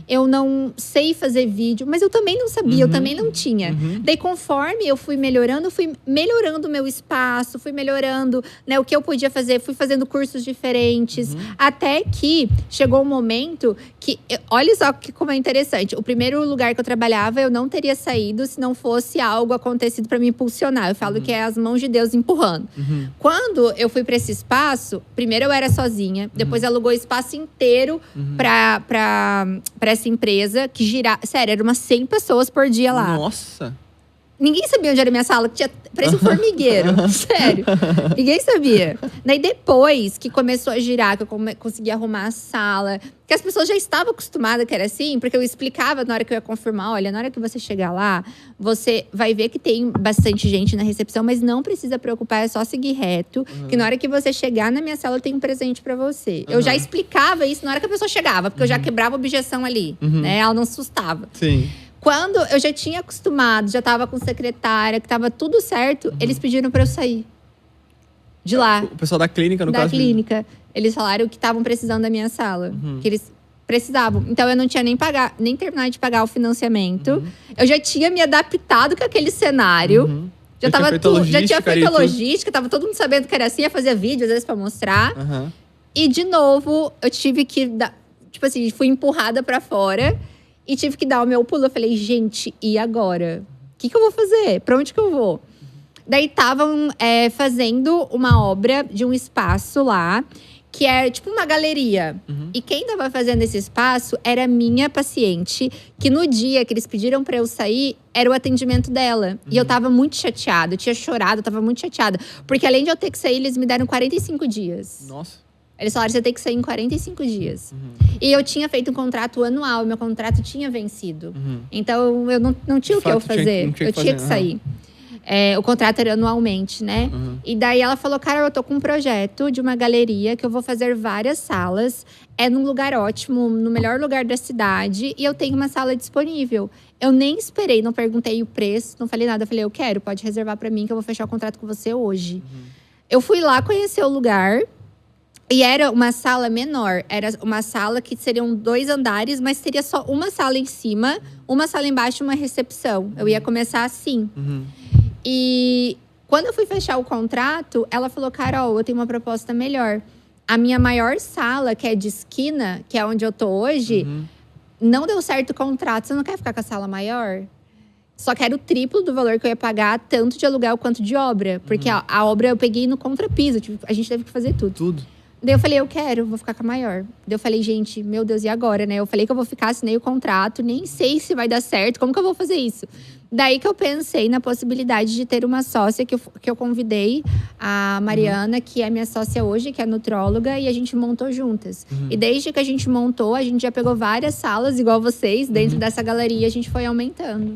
Eu não sei fazer vídeo, mas eu também não sabia, eu também não tinha. Daí, conforme eu fui melhorando o meu espaço, fui melhorando, né, o que eu podia fazer, fui fazendo cursos diferentes. Até que chegou um momento que, olha só como é interessante. O primeiro lugar que eu trabalhava, eu não teria saído se não fosse algo acontecido para me impulsionar. Eu falo que é as mãos de Deus empurrando. Quando eu fui para esse espaço, primeiro eu era sozinha, depois alugou o espaço inteiro para essa empresa que girava. Sério, eram umas 100 pessoas por dia lá. Nossa! Ninguém sabia onde era a minha sala, que parecia um formigueiro. Sério. Ninguém sabia. Daí depois que começou a girar, que eu consegui arrumar a sala, que as pessoas já estavam acostumadas que era assim, porque eu explicava na hora que eu ia confirmar, olha, na hora que você chegar lá, você vai ver que tem bastante gente na recepção, mas não precisa preocupar, é só seguir reto, que na hora que você chegar na minha sala, eu tenho um presente pra você. Eu já explicava isso na hora que a pessoa chegava, porque eu já quebrava a objeção ali, né? Ela não assustava. Sim. Quando eu já tinha acostumado, já tava com secretária, que tava tudo certo, eles pediram pra eu sair de lá. O pessoal da clínica, no caso? Da clínica. Eles falaram que estavam precisando da minha sala. Que eles precisavam. Então, eu não tinha nem terminado de pagar o financiamento. Eu já tinha me adaptado com aquele cenário. Já tinha feito a logística. Tava todo mundo sabendo que era assim. Eu fazia vídeo, às vezes, pra mostrar. E, de novo, eu tive que dar… Tipo assim, fui empurrada pra fora. E tive que dar o meu pulo. Eu falei, gente, e agora? O que eu vou fazer? Pra onde que eu vou? Daí estavam fazendo uma obra de um espaço lá, que é tipo uma galeria. E quem tava fazendo esse espaço era a minha paciente, que no dia que eles pediram pra eu sair, era o atendimento dela. E eu tava muito chateada, eu tinha chorado, eu tava muito chateada. Porque além de eu ter que sair, eles me deram 45 dias. Nossa. Eles falaram, você tem que sair em 45 dias. E eu tinha feito um contrato anual, meu contrato tinha vencido. Então, eu não tinha o que eu fazer. Eu tinha que sair. O contrato era anualmente, né? E daí ela falou, cara, eu tô com um projeto de uma galeria que eu vou fazer várias salas. É num lugar ótimo, no melhor lugar da cidade. E eu tenho uma sala disponível. Eu nem esperei, não perguntei o preço, não falei nada. Eu falei, eu quero, pode reservar pra mim que eu vou fechar o contrato com você hoje. Eu fui lá conhecer o lugar. E era uma sala menor. Era uma sala que seriam 2 andares, mas teria só uma sala em cima, uma sala embaixo e uma recepção. Eu ia começar assim. E quando eu fui fechar o contrato, ela falou, Carol, eu tenho uma proposta melhor. A minha maior sala, que é de esquina, que é onde eu tô hoje, não deu certo o contrato. Você não quer ficar com a sala maior? Só que era o triplo do valor que eu ia pagar, tanto de aluguel quanto de obra. Porque a obra eu peguei no contrapiso. A gente teve que fazer tudo. Daí eu falei, eu quero, vou ficar com a maior. Daí eu falei, gente, meu Deus, e agora, né? Eu falei que eu vou ficar, assinei o contrato, nem sei se vai dar certo, como que eu vou fazer isso? Daí que eu pensei na possibilidade de ter uma sócia que eu convidei, a Mariana, que é minha sócia hoje, que é nutróloga, e a gente montou juntas. E desde que a gente montou, a gente já pegou várias salas, igual vocês, dentro dessa galeria, a gente foi aumentando.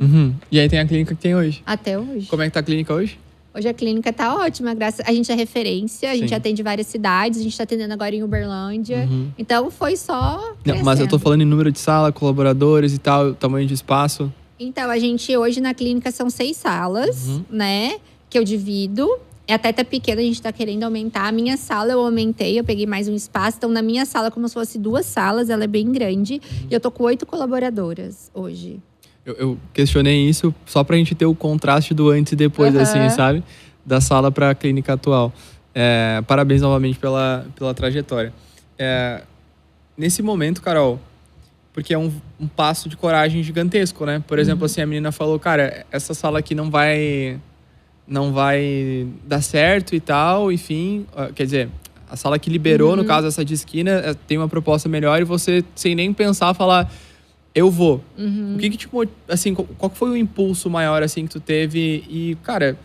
E aí tem a clínica que tem hoje. Até hoje. Como é que tá a clínica hoje? Hoje a clínica tá ótima, a gente é referência, a gente atende várias cidades, a gente tá atendendo agora em Uberlândia. Então foi só Não, mas eu tô falando em número de sala, colaboradores e tal, tamanho de espaço. Então, a gente hoje na clínica são 6 salas, né? Que eu divido. Até tá pequena, a gente tá querendo aumentar. A minha sala eu aumentei, eu peguei mais um espaço. Então, na minha sala, como se fosse 2 salas, ela é bem grande. E eu tô com 8 colaboradoras hoje. Eu questionei isso só pra gente ter o contraste do antes e depois, assim, sabe? Da sala pra clínica atual. Parabéns novamente pela trajetória. Nesse momento, Carol, porque é um passo de coragem gigantesco, né? Por exemplo, assim, a menina falou, cara, essa sala aqui não vai dar certo e tal, enfim. Quer dizer, a sala que liberou, no caso, essa de esquina, tem uma proposta melhor e você, sem nem pensar, falar... Eu vou. O que te... Assim, qual foi o impulso maior, assim, que tu teve? E, cara,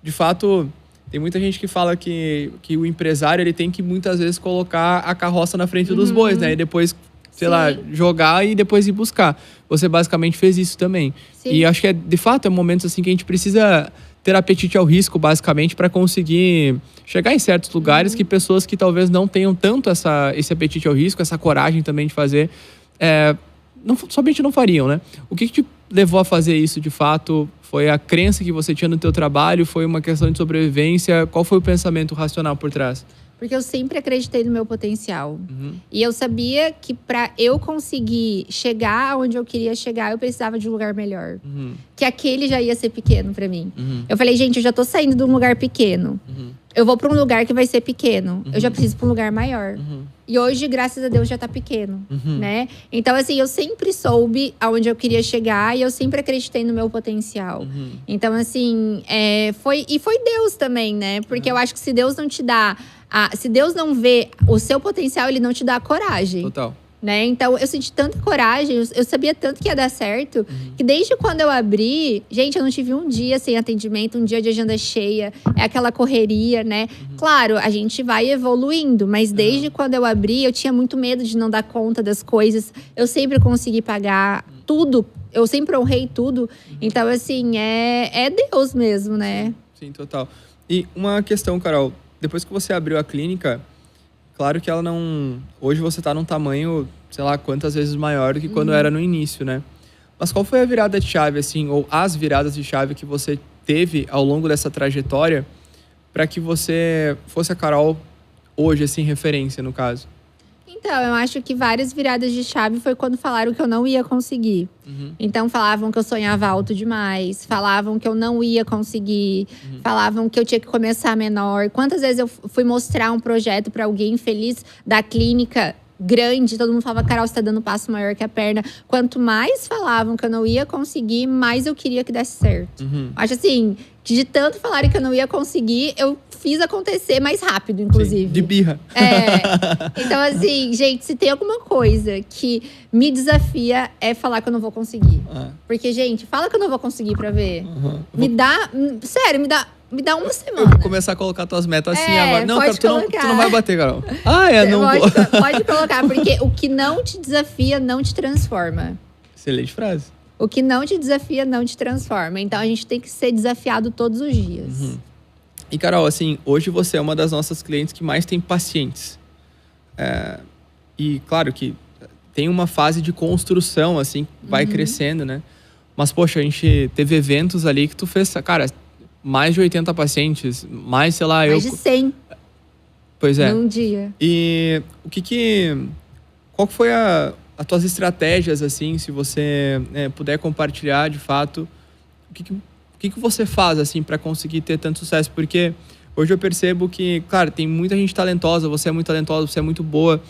de fato, tem muita gente que fala que o empresário, ele tem que, muitas vezes, colocar a carroça na frente dos bois, né? E depois, sei lá, jogar e depois ir buscar. Você, basicamente, fez isso também. Sim. E acho que, de fato, é momentos, assim, que a gente precisa ter apetite ao risco, basicamente, para conseguir chegar em certos lugares que pessoas que talvez não tenham tanto esse apetite ao risco, essa coragem também de fazer... somente não fariam, né? O que te levou a fazer isso de fato? Foi a crença que você tinha no teu trabalho? Foi uma questão de sobrevivência? Qual foi o pensamento racional por trás? Porque eu sempre acreditei no meu potencial. E eu sabia que para eu conseguir chegar onde eu queria chegar, eu precisava de um lugar melhor. Que aquele já ia ser pequeno para mim. Eu falei, gente, eu já tô saindo de um lugar pequeno. Eu vou para um lugar que vai ser pequeno. Eu já preciso para um lugar maior. E hoje, graças a Deus, já tá pequeno, né? Então, assim, eu sempre soube aonde eu queria chegar e eu sempre acreditei no meu potencial. Então, assim, foi Deus também, né? Porque eu acho que se Deus não te dá... se Deus não vê o seu potencial, Ele não te dá a coragem. Total. Né? Então, eu senti tanta coragem, eu sabia tanto que ia dar certo, que desde quando eu abri, gente, eu não tive um dia sem atendimento, um dia de agenda cheia, é aquela correria, né? Claro, a gente vai evoluindo, mas desde quando eu abri, eu tinha muito medo de não dar conta das coisas. Eu sempre consegui pagar tudo, eu sempre honrei tudo. Então, assim, é Deus mesmo, né? Sim, total. E uma questão, Carol, depois que você abriu a clínica... Claro que ela não... Hoje você tá num tamanho, sei lá, quantas vezes maior do que quando era no início, né? Mas qual foi a virada de chave, assim, ou as viradas de chave que você teve ao longo dessa trajetória para que você fosse a Carol hoje, assim, referência, no caso? Então, eu acho que várias viradas de chave foi quando falaram que eu não ia conseguir. Então, falavam que eu sonhava alto demais. Falavam que eu não ia conseguir. Falavam que eu tinha que começar menor. Quantas vezes eu fui mostrar um projeto para alguém feliz da clínica grande, todo mundo falava, Carol, você tá dando um passo maior que a perna. Quanto mais falavam que eu não ia conseguir, mais eu queria que desse certo. Acho assim, que de tanto falarem que eu não ia conseguir, eu fiz acontecer mais rápido, inclusive. Sim, de birra. Então, assim, gente, se tem alguma coisa que me desafia, é falar que eu não vou conseguir. Porque, gente, fala que eu não vou conseguir pra ver. Me dá… Sério, me dá uma semana. Eu vou começar a colocar tuas metas assim agora. Não, tu não vai bater, Carol. Não vou. Pode colocar, porque o que não te desafia, não te transforma. Excelente frase. O que não te desafia, não te transforma. Então, a gente tem que ser desafiado todos os dias. E, Carol, assim, hoje você é uma das nossas clientes que mais tem pacientes. E, claro que tem uma fase de construção, assim, vai crescendo, né? Mas, poxa, a gente teve eventos ali que tu fez, cara, mais de 80 pacientes, mais, sei lá… Mais de 100. Pois é. Num dia. E qual que foi as tuas estratégias, assim, se você puder compartilhar, de fato, o que você faz, assim, para conseguir ter tanto sucesso? Porque hoje eu percebo que, claro, tem muita gente talentosa, você é muito talentosa, você é muito boa,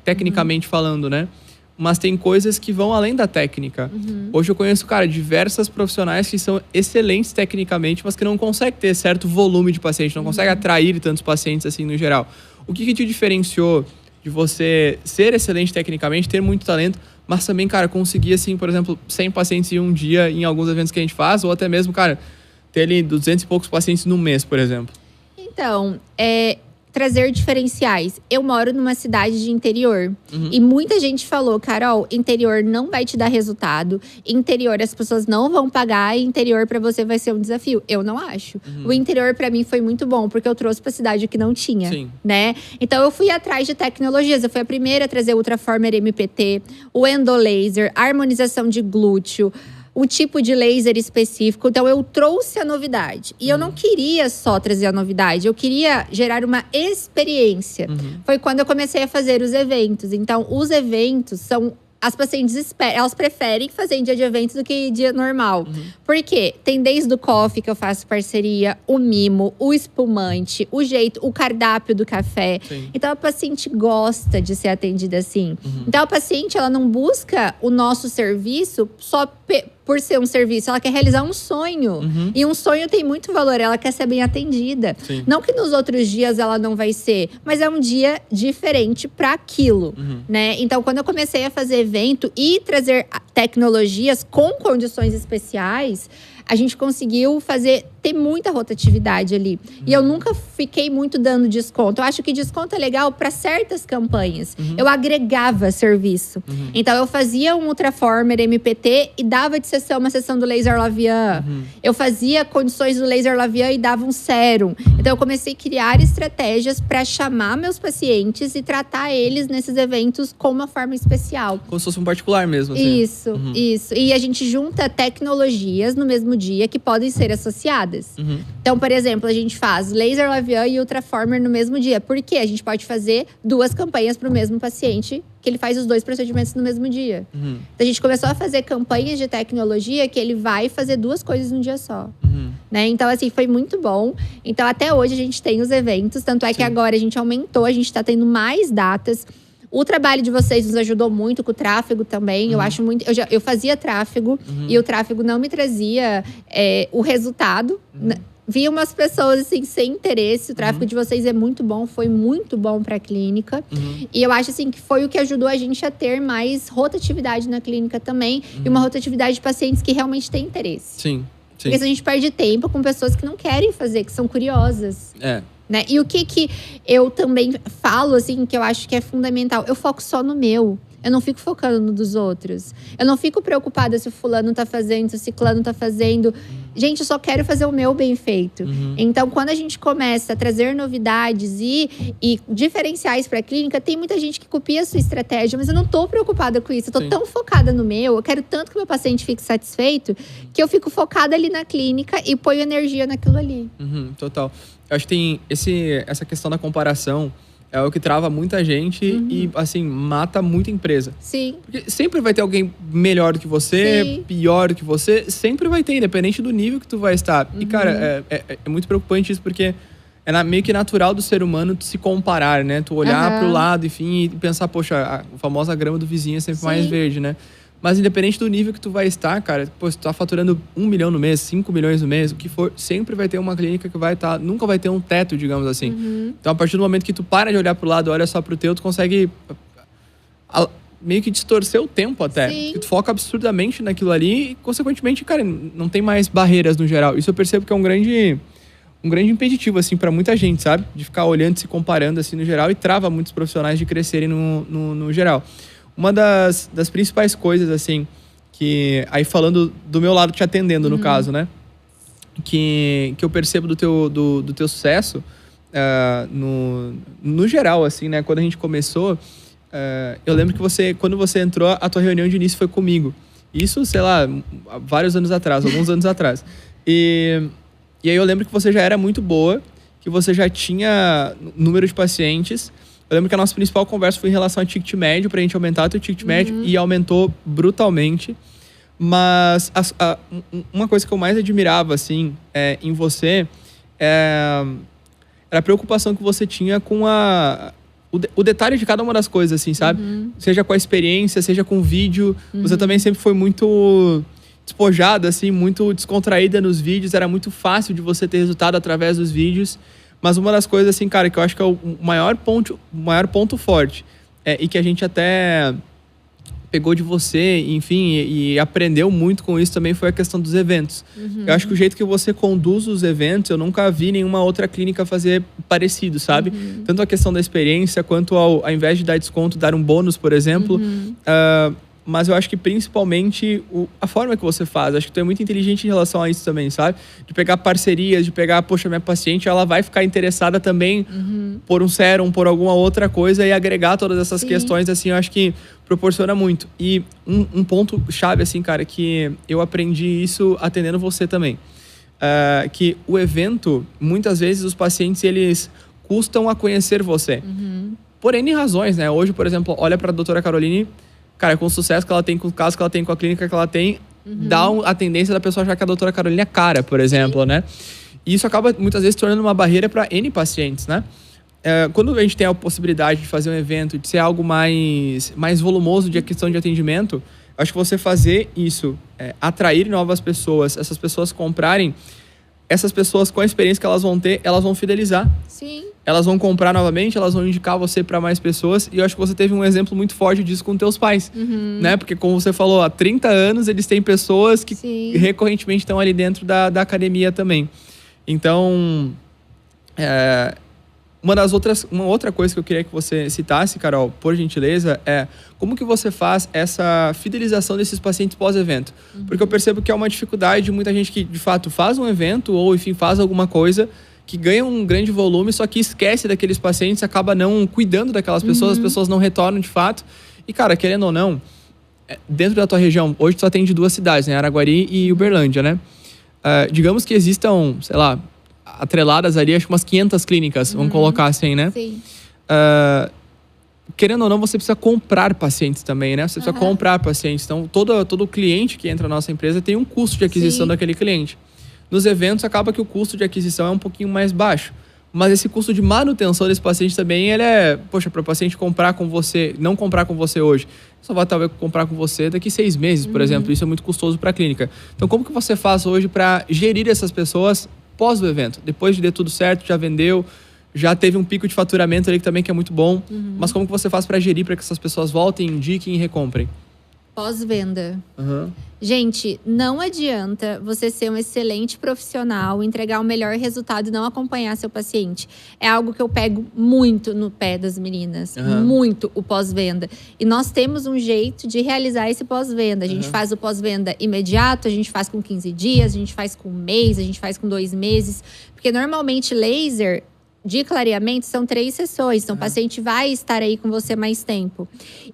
tecnicamente falando, né? Mas tem coisas que vão além da técnica. Hoje eu conheço, cara, diversas profissionais que são excelentes tecnicamente, mas que não conseguem ter certo volume de paciente, não conseguem atrair tantos pacientes assim no geral. O que te diferenciou de você ser excelente tecnicamente, ter muito talento, mas também, cara, conseguir, assim, por exemplo, 100 pacientes em um dia em alguns eventos que a gente faz, ou até mesmo, cara, ter ali 200 e poucos pacientes no mês, por exemplo? Então, trazer diferenciais. Eu moro numa cidade de interior. E muita gente falou, Carol, interior não vai te dar resultado. Interior as pessoas não vão pagar. E interior pra você vai ser um desafio. Eu não acho. O interior pra mim foi muito bom. Porque eu trouxe pra cidade o que não tinha. Sim. Né? Então eu fui atrás de tecnologias. Eu fui a primeira a trazer o Ultraformer MPT. O endolaser. A harmonização de glúteo. Um tipo de laser específico. Então, eu trouxe a novidade. E eu não queria só trazer a novidade. Eu queria gerar uma experiência. Foi quando eu comecei a fazer os eventos. Então, os eventos são… As pacientes elas preferem fazer em dia de eventos do que em dia normal. Por quê? Tem desde o coffee que eu faço parceria, o mimo, o espumante, o jeito, o cardápio do café. Sim. Então a paciente gosta de ser atendida assim. Então a paciente, ela não busca o nosso serviço só por ser um serviço, ela quer realizar um sonho. E um sonho tem muito valor, ela quer ser bem atendida. Sim. Não que nos outros dias ela não vai ser, mas é um dia diferente para aquilo, né? Então, quando eu comecei a fazer evento e trazer tecnologias com condições especiais, a gente conseguiu ter muita rotatividade ali. E eu nunca fiquei muito dando desconto. Eu acho que desconto é legal para certas campanhas. Eu agregava serviço. Então, eu fazia um Ultraformer MPT e dava de sessão uma sessão do Laser Lavian. Eu fazia condições do Laser Lavian e dava um sérum. Então, eu comecei a criar estratégias para chamar meus pacientes e tratar eles nesses eventos com uma forma especial. Como se fosse um particular mesmo, assim. Isso. E a gente junta tecnologias no mesmo dia que podem ser associadas. Então, por exemplo, a gente faz Laser Lavian e Ultraformer no mesmo dia. Por quê? A gente pode fazer 2 campanhas para o mesmo paciente, que ele faz os 2 procedimentos no mesmo dia. Então, a gente começou a fazer campanhas de tecnologia que ele vai fazer 2 coisas num dia só. Né? Então, assim, foi muito bom. Então, até hoje a gente tem os eventos. Tanto é que agora a gente aumentou, a gente está tendo mais datas. O trabalho de vocês nos ajudou muito com o tráfego também. Eu acho muito… Eu fazia tráfego e o tráfego não me trazia o resultado. Vi umas pessoas, assim, sem interesse. O tráfego de vocês é muito bom. Foi muito bom para a clínica. E eu acho, assim, que foi o que ajudou a gente a ter mais rotatividade na clínica também. E uma rotatividade de pacientes que realmente têm interesse. Sim. Porque se a gente perde tempo com pessoas que não querem fazer, que são curiosas. Né? E o que eu também falo, assim, que eu acho que é fundamental. Eu foco só no meu. Eu não fico focando no dos outros. Eu não fico preocupada se o fulano tá fazendo, se o ciclano tá fazendo. Gente, eu só quero fazer o meu bem feito. Então, quando a gente começa a trazer novidades e diferenciais para a clínica, tem muita gente que copia a sua estratégia, mas eu não tô preocupada com isso. Eu tô tão focada no meu, eu quero tanto que o meu paciente fique satisfeito, que eu fico focada ali na clínica e ponho energia naquilo ali. Total. Eu acho que tem essa questão da comparação. É o que trava muita gente e, assim, mata muita empresa. Sim. Porque sempre vai ter alguém melhor do que você, pior do que você. Sempre vai ter, independente do nível que tu vai estar. E, cara, é muito preocupante isso, porque é meio que natural do ser humano se comparar, né? Tu olhar pro lado, enfim, e pensar, poxa, a famosa grama do vizinho é sempre mais verde, né? Mas independente do nível que tu vai estar, cara, pô, se tu tá faturando 1 milhão no mês, 5 milhões no mês, o que for, sempre vai ter uma clínica que vai estar… Nunca vai ter um teto, digamos assim. Então, a partir do momento que tu para de olhar pro lado e olha só pro teu, tu consegue meio que distorcer o tempo até. Porque tu foca absurdamente naquilo ali e, consequentemente, cara, não tem mais barreiras no geral. Isso eu percebo que é um grande impeditivo, assim, pra muita gente, sabe? De ficar olhando, se comparando, assim, no geral, e trava muitos profissionais de crescerem no geral. Uma das principais coisas, assim, que… Aí falando do meu lado, te atendendo, no caso, né? Que eu percebo do teu sucesso, no geral, assim, né? Quando a gente começou, eu lembro que quando você entrou, a tua reunião de início foi comigo. Isso, sei lá, vários anos atrás, alguns anos atrás. E aí eu lembro que você já era muito boa, que você já tinha número de pacientes. Eu lembro que a nossa principal conversa foi em relação a ticket médio, pra gente aumentar o teu ticket médio, e aumentou brutalmente. Mas uma coisa que eu mais admirava, assim, em você, era a preocupação que você tinha com o detalhe de cada uma das coisas, assim, sabe? Seja com a experiência, seja com o vídeo. Você também sempre foi muito despojada, assim, muito descontraída nos vídeos. Era muito fácil de você ter resultado através dos vídeos. Mas uma das coisas, assim, cara, que eu acho que é o maior ponto forte, e que a gente até pegou de você, enfim, e aprendeu muito com isso também, foi a questão dos eventos. Eu acho que o jeito que você conduz os eventos, eu nunca vi nenhuma outra clínica fazer parecido, sabe? Tanto a questão da experiência, quanto ao invés de dar desconto, dar um bônus, por exemplo. Mas eu acho que principalmente a forma que você faz. Acho que tu é muito inteligente em relação a isso também, sabe? De pegar parcerias, de pegar, poxa, minha paciente, ela vai ficar interessada também por um sérum, por alguma outra coisa e agregar todas essas questões, assim, eu acho que proporciona muito. E um ponto chave, assim, cara, que eu aprendi isso atendendo você também. Que o evento, muitas vezes os pacientes, eles custam a conhecer você. Por N razões, né? Hoje, por exemplo, olha pra doutora Caroline, cara, com o sucesso que ela tem, com o caso que ela tem, com a clínica que ela tem, dá a tendência da pessoa achar que a doutora Caroline é cara, por exemplo, né? E isso acaba, muitas vezes, tornando uma barreira para N pacientes, né? Quando a gente tem a possibilidade de fazer um evento, de ser algo mais volumoso de questão de atendimento, acho que você fazer isso, atrair novas pessoas, essas pessoas comprarem, essas pessoas com a experiência que elas vão ter, elas vão fidelizar. Sim. Elas vão comprar novamente, elas vão indicar você para mais pessoas. E eu acho que você teve um exemplo muito forte disso com teus pais, né? Porque como você falou, há 30 anos eles têm pessoas que recorrentemente estão ali dentro da academia também. Então, uma outra coisa que eu queria que você citasse, Carol, por gentileza, é como que você faz essa fidelização desses pacientes pós-evento? Porque eu percebo que é uma dificuldade de muita gente que, de fato, faz um evento ou, enfim, faz alguma coisa que ganha um grande volume, só que esquece daqueles pacientes, acaba não cuidando daquelas pessoas, as pessoas não retornam de fato. E, cara, querendo ou não, dentro da tua região, hoje tu só atende 2 cidades, né? Araguari e Uberlândia, né? Digamos que existam, sei lá, atreladas ali, acho que umas 500 clínicas, vamos colocar assim, né? Sim. Querendo ou não, você precisa comprar pacientes também, né? Você precisa comprar pacientes. Então, todo cliente que entra na nossa empresa tem um custo de aquisição daquele cliente. Nos eventos, acaba que o custo de aquisição é um pouquinho mais baixo. Mas esse custo de manutenção desse paciente também, ele poxa, para o paciente comprar com você, não comprar com você hoje, só vai talvez comprar com você daqui 6 meses, por exemplo. Isso é muito custoso para a clínica. Então, como que você faz hoje para gerir essas pessoas pós o evento? Depois de ter tudo certo, já vendeu, já teve um pico de faturamento ali que também que é muito bom. Mas como que você faz para gerir, para que essas pessoas voltem, indiquem e recomprem? Pós-venda. Gente, não adianta você ser um excelente profissional, entregar o melhor resultado e não acompanhar seu paciente. É algo que eu pego muito no pé das meninas. Muito o pós-venda. E nós temos um jeito de realizar esse pós-venda. A gente faz o pós-venda imediato, a gente faz com 15 dias, a gente faz com 1 mês, a gente faz com 2 meses. Porque normalmente laser de clareamento são 3 sessões, então o paciente vai estar aí com você mais tempo.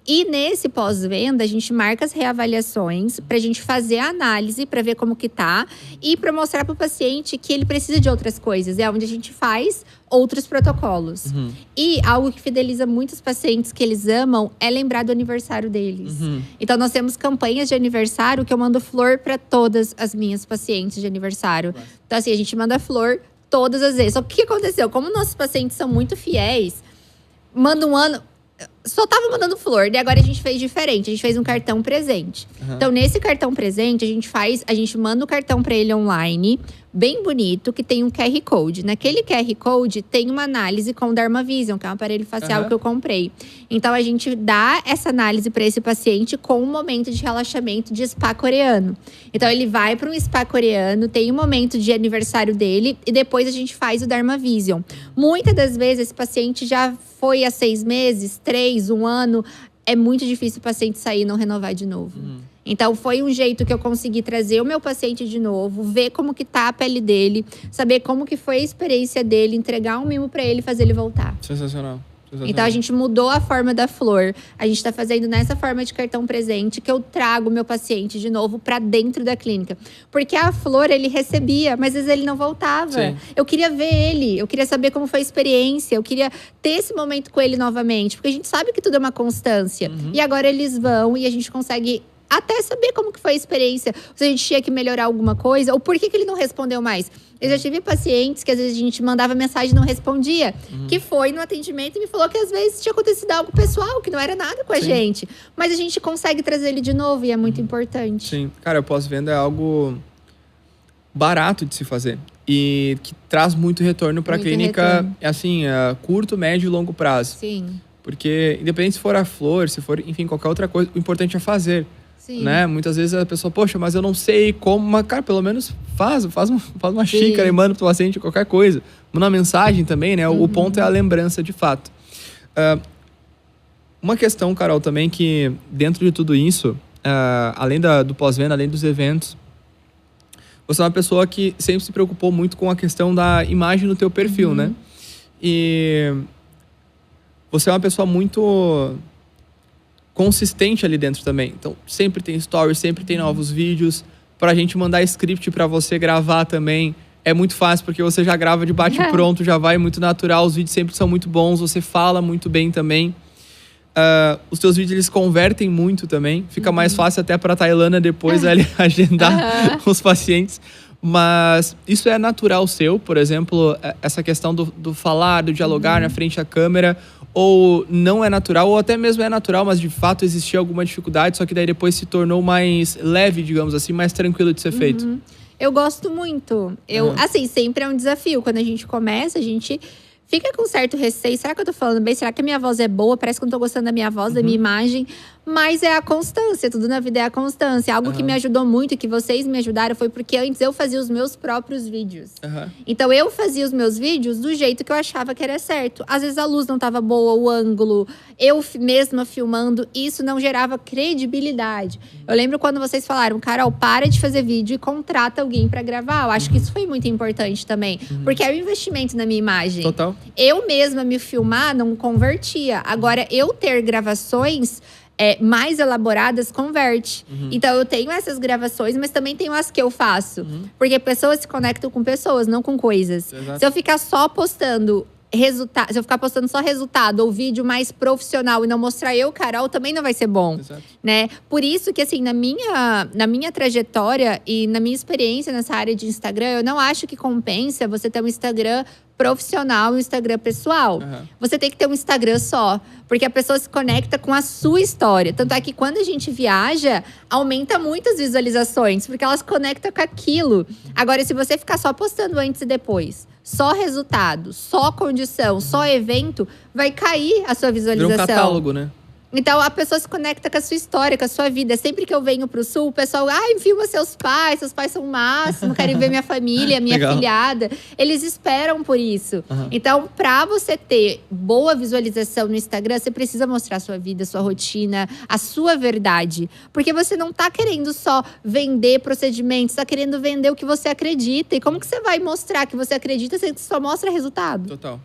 E nesse pós-venda, a gente marca as reavaliações pra gente fazer a análise, pra ver como que tá e pra mostrar pro paciente que ele precisa de outras coisas. É onde a gente faz outros protocolos. E algo que fideliza muitos pacientes que eles amam é lembrar do aniversário deles. Então, nós temos campanhas de aniversário que eu mando flor pra todas as minhas pacientes de aniversário. Então, assim, a gente manda flor todas as vezes. Só que o que aconteceu? Como nossos pacientes são muito fiéis, manda um ano… Só tava mandando flor, e agora a gente fez diferente. A gente fez um cartão presente. Então, nesse cartão presente, a gente manda o cartão para ele online, bem bonito, que tem um QR Code. Naquele QR Code tem uma análise com o Dermavision, que é um aparelho facial que eu comprei. Então, a gente dá essa análise para esse paciente com um momento de relaxamento de spa coreano. Então, ele vai para um spa coreano, tem um momento de aniversário dele, e depois a gente faz o Dermavision. Muitas das vezes, esse paciente já foi há 6 meses, 3, 1 ano. É muito difícil o paciente sair e não renovar de novo. Então, foi um jeito que eu consegui trazer o meu paciente de novo, ver como que tá a pele dele, saber como que foi a experiência dele, entregar um mimo pra ele e fazer ele voltar. Sensacional. Então, a gente mudou a forma da flor. A gente tá fazendo nessa forma de cartão presente, que eu trago o meu paciente de novo pra dentro da clínica. Porque a flor, ele recebia, mas às vezes ele não voltava. Sim. Eu queria ver ele, eu queria saber como foi a experiência, eu queria ter esse momento com ele novamente. Porque a gente sabe que tudo é uma constância. E agora eles vão e a gente consegue até saber como que foi a experiência, se a gente tinha que melhorar alguma coisa, ou por que ele não respondeu mais. Eu já tive pacientes que às vezes a gente mandava mensagem e não respondia, que foi no atendimento e me falou que às vezes tinha acontecido algo pessoal, que não era nada com a gente. Mas a gente consegue trazer ele de novo e é muito importante. Sim. Cara, o pós-venda é algo barato de se fazer. e que traz muito retorno para a clínica, assim, a curto, médio e longo prazo. Sim. Porque, independente se for a flor, se for, enfim, qualquer outra coisa, o importante é fazer. Sim. Né? Muitas vezes a pessoa, poxa, mas eu não sei como, mas, cara, pelo menos faz uma xícara e manda pro paciente qualquer coisa. Manda uma mensagem também, né? O ponto é a lembrança, de fato. Uma questão, Carol, também, que dentro de tudo isso, além do pós-venda, além dos eventos, você é uma pessoa que sempre se preocupou muito com a questão da imagem no teu perfil, né? E você é uma pessoa muito consistente ali dentro também. Então, sempre tem stories, sempre tem novos vídeos. Pra gente mandar script pra você gravar também, é muito fácil, porque você já grava de bate-pronto, já vai muito natural. Os vídeos sempre são muito bons, você fala muito bem também. Os teus vídeos, eles convertem muito também. Fica mais fácil até pra Tailândia depois ali agendar os pacientes. Mas isso é natural seu, por exemplo, essa questão do falar, do dialogar na frente da câmera, ou não é natural, ou até mesmo é natural, mas de fato existia alguma dificuldade, só que daí depois se tornou mais leve, digamos assim, mais tranquilo de ser feito? Eu gosto muito. Assim, sempre é um desafio. Quando a gente começa, a gente fica com certo receio. Será que eu tô falando bem? Será que a minha voz é boa? Parece que eu não tô gostando da minha voz, da minha imagem. Mas é a constância, tudo na vida é a constância. Algo que me ajudou muito e que vocês me ajudaram foi porque antes eu fazia os meus próprios vídeos. Então eu fazia os meus vídeos do jeito que eu achava que era certo. Às vezes a luz não tava boa, o ângulo, eu mesma filmando, isso não gerava credibilidade. Eu lembro quando vocês falaram, Carol, para de fazer vídeo e contrata alguém pra gravar. Eu acho que isso foi muito importante também. Porque é um investimento na minha imagem. Total. Eu mesma me filmar não convertia. Agora, eu ter gravações mais elaboradas converte. Então, eu tenho essas gravações, mas também tenho as que eu faço. Porque pessoas se conectam com pessoas, não com coisas. Exato. Se eu ficar só postando resultado, se eu ficar postando só resultado ou vídeo mais profissional e não mostrar eu, Carol, também não vai ser bom. Exato. Né? Por isso que, assim, na minha trajetória e na minha experiência nessa área de Instagram, eu não acho que compensa você ter um Instagram profissional e um Instagram pessoal. Você tem que ter um Instagram só, porque a pessoa se conecta com a sua história. Tanto é que quando a gente viaja, aumenta muito as visualizações, porque ela se conecta com aquilo. Agora, se você ficar só postando antes e depois, só resultado, só condição, só evento, vai cair a sua visualização. Vira um catálogo, né? Então, a pessoa se conecta com a sua história, com a sua vida. Sempre que eu venho pro Sul, o pessoal… Ai, filma seus pais são o máximo, querem ver minha família, minha afilhada. Eles esperam por isso. Então, pra você ter boa visualização no Instagram, você precisa mostrar a sua vida, a sua rotina, a sua verdade. Porque você não tá querendo só vender procedimentos, tá querendo vender o que você acredita. E como que você vai mostrar que você acredita se você só mostra resultado? Total.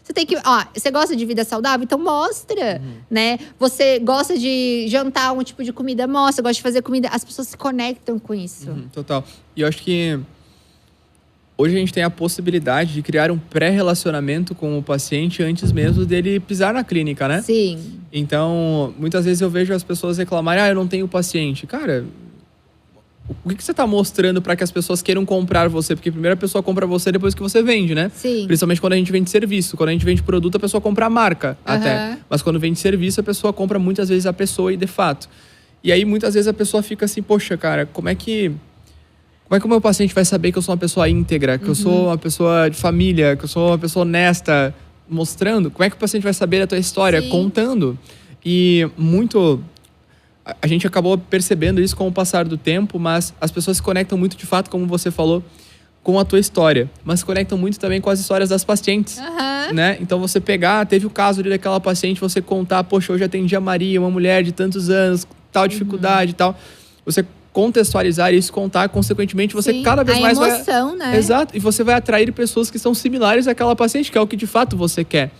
Você tem que… você gosta de vida saudável? Então mostra, né? Você gosta de jantar um tipo de comida? Mostra. Gosta de fazer comida? As pessoas se conectam com isso. Total. E eu acho que hoje a gente tem a possibilidade de criar um pré-relacionamento com o paciente antes mesmo dele pisar na clínica, né? Sim. Então, muitas vezes eu vejo as pessoas reclamarem, eu não tenho paciente. Cara, o que você está mostrando para que as pessoas queiram comprar você? Porque primeiro a pessoa compra você depois que você vende, né? Sim. Principalmente quando a gente vende serviço. Quando a gente vende produto, a pessoa compra a marca até. Mas quando vende serviço, a pessoa compra muitas vezes a pessoa e de fato. E aí, muitas vezes a pessoa fica assim, poxa, cara, como é que o meu paciente vai saber que eu sou uma pessoa íntegra, que eu sou uma pessoa de família, que eu sou uma pessoa honesta, mostrando? Como é que o paciente vai saber da tua história? Sim. Contando. E a gente acabou percebendo isso com o passar do tempo, mas as pessoas se conectam muito, de fato, como você falou, com a tua história. Mas se conectam muito também com as histórias das pacientes, né? Então, você pegar, teve o caso ali daquela paciente, você contar, poxa, hoje atendi a Maria, uma mulher de tantos anos, tal dificuldade e tal. Você contextualizar isso, contar, consequentemente, você cada vez mais vai… emoção, né? Exato. E você vai atrair pessoas que são similares àquela paciente, que é o que, de fato, você quer.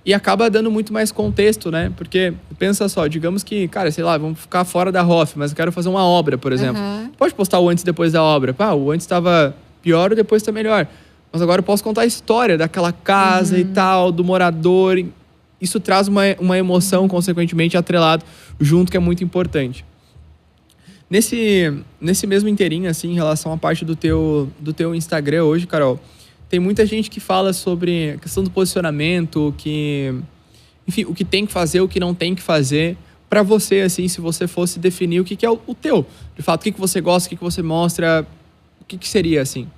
E acaba dando muito mais contexto, né? Porque, pensa só, digamos que, cara, sei lá, vamos ficar fora da ROF, mas eu quero fazer uma obra, por exemplo. Pode postar o antes e depois da obra. Pá, o antes estava pior, o depois está melhor. Mas agora eu posso contar a história daquela casa e tal, do morador. Isso traz uma emoção, consequentemente, atrelado junto, que é muito importante. Nesse mesmo inteirinho, assim, em relação à parte do teu Instagram hoje, Carol, tem muita gente que fala sobre a questão do posicionamento, enfim, o que tem que fazer, o que não tem que fazer. Para você, assim, se você fosse definir o que é o teu, de fato, o que você gosta, o que você mostra, o que seria, assim?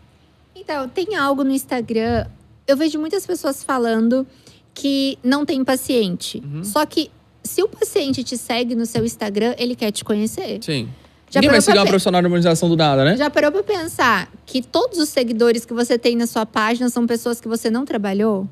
Então, tem algo no Instagram. Eu vejo muitas pessoas falando que não tem paciente. Só que se o paciente te segue no seu Instagram, ele quer te conhecer. Sim. Já Ninguém vai parou seguir pra uma pe- profissional de harmonização do nada, né? Já parou pra pensar que todos os seguidores que você tem na sua página são pessoas que você não trabalhou?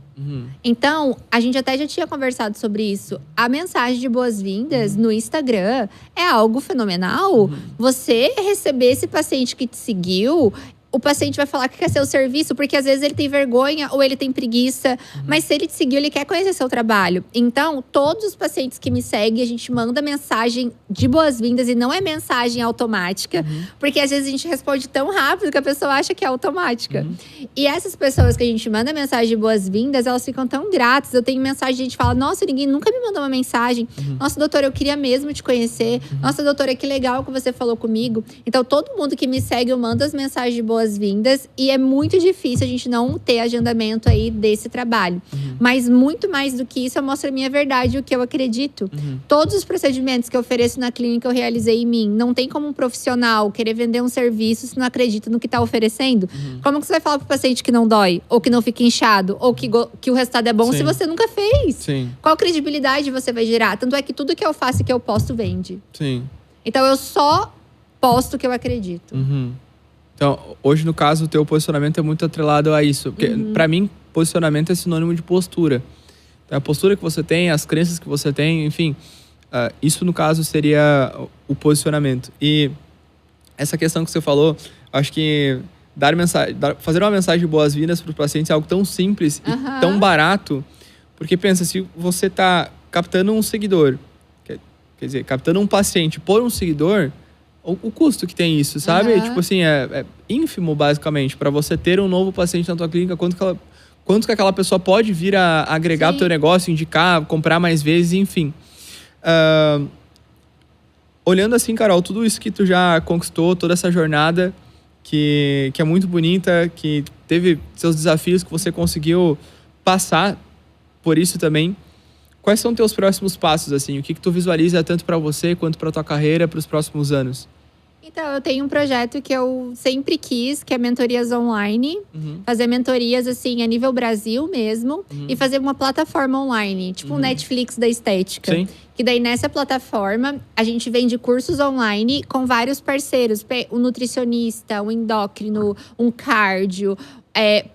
Então, a gente até já tinha conversado sobre isso. A mensagem de boas-vindas no Instagram é algo fenomenal. Você receber esse paciente que te seguiu, o paciente vai falar que quer ser o serviço, porque às vezes ele tem vergonha ou ele tem preguiça. Mas se ele te seguiu, ele quer conhecer seu trabalho. Então, todos os pacientes que me seguem, a gente manda mensagem de boas-vindas e não é mensagem automática. Porque às vezes a gente responde tão rápido que a pessoa acha que é automática. E essas pessoas que a gente manda mensagem de boas-vindas, elas ficam tão gratas. Eu tenho mensagem, a gente fala, nossa, ninguém nunca me mandou uma mensagem. Nossa, doutora, eu queria mesmo te conhecer. Nossa, doutora, que legal que você falou comigo. Então, todo mundo que me segue, eu mando as mensagens de boas-vindas. E é muito difícil a gente não ter agendamento aí desse trabalho. Mas muito mais do que isso, eu mostro a minha verdade, o que eu acredito. Todos os procedimentos que eu ofereço na clínica, eu realizei em mim. Não tem como um profissional querer vender um serviço se não acredita no que está oferecendo. Como que você vai falar pro paciente que não dói? Ou que não fica inchado? Ou que o resultado é bom se você nunca fez? Sim. Qual credibilidade você vai gerar? Tanto é que tudo que eu faço e que eu posto vende. Sim. Então, eu só posto o que eu acredito. Então, hoje, no caso, o teu posicionamento é muito atrelado a isso. Porque, pra mim, posicionamento é sinônimo de postura. Então, a postura que você tem, as crenças que você tem, enfim. Isso, no caso, seria o posicionamento. E essa questão que você falou, acho que fazer uma mensagem de boas-vindas para os pacientes é algo tão simples e tão barato. Porque, pensa, se você está captando um seguidor, quer dizer, captando um paciente por um seguidor… O custo que tem isso, sabe? Tipo assim, é ínfimo, basicamente. Para você ter um novo paciente na tua clínica, quanto que aquela pessoa pode vir a agregar pro teu negócio, indicar, comprar mais vezes, enfim. Olhando assim, Carol, tudo isso que tu já conquistou, toda essa jornada que é muito bonita, que teve seus desafios, que você conseguiu passar por isso também. Quais são teus próximos passos, assim? O que tu visualiza tanto para você quanto para tua carreira para os próximos anos? Então, eu tenho um projeto que eu sempre quis, que é mentorias online. Fazer mentorias, assim, a nível Brasil mesmo. E fazer uma plataforma online, tipo um Netflix da estética. Sim. Que daí, nessa plataforma, a gente vende cursos online com vários parceiros. Um nutricionista, um endócrino, um cardio…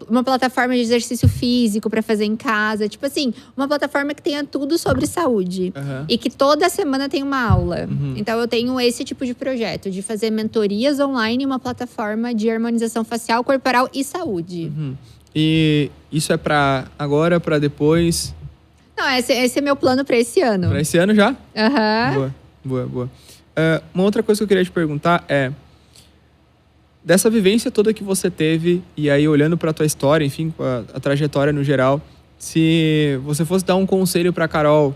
uma plataforma de exercício físico para fazer em casa. Tipo assim, uma plataforma que tenha tudo sobre saúde. E que toda semana tem uma aula. Então, eu tenho esse tipo de projeto. De fazer mentorias online em uma plataforma de harmonização facial, corporal e saúde. E isso é para agora, para depois? Não, esse é meu plano para esse ano. Para esse ano já? Boa. Uma outra coisa que eu queria te perguntar é… Dessa vivência toda que você teve, e aí olhando para a tua história, enfim, a trajetória no geral, se você fosse dar um conselho para a Carol,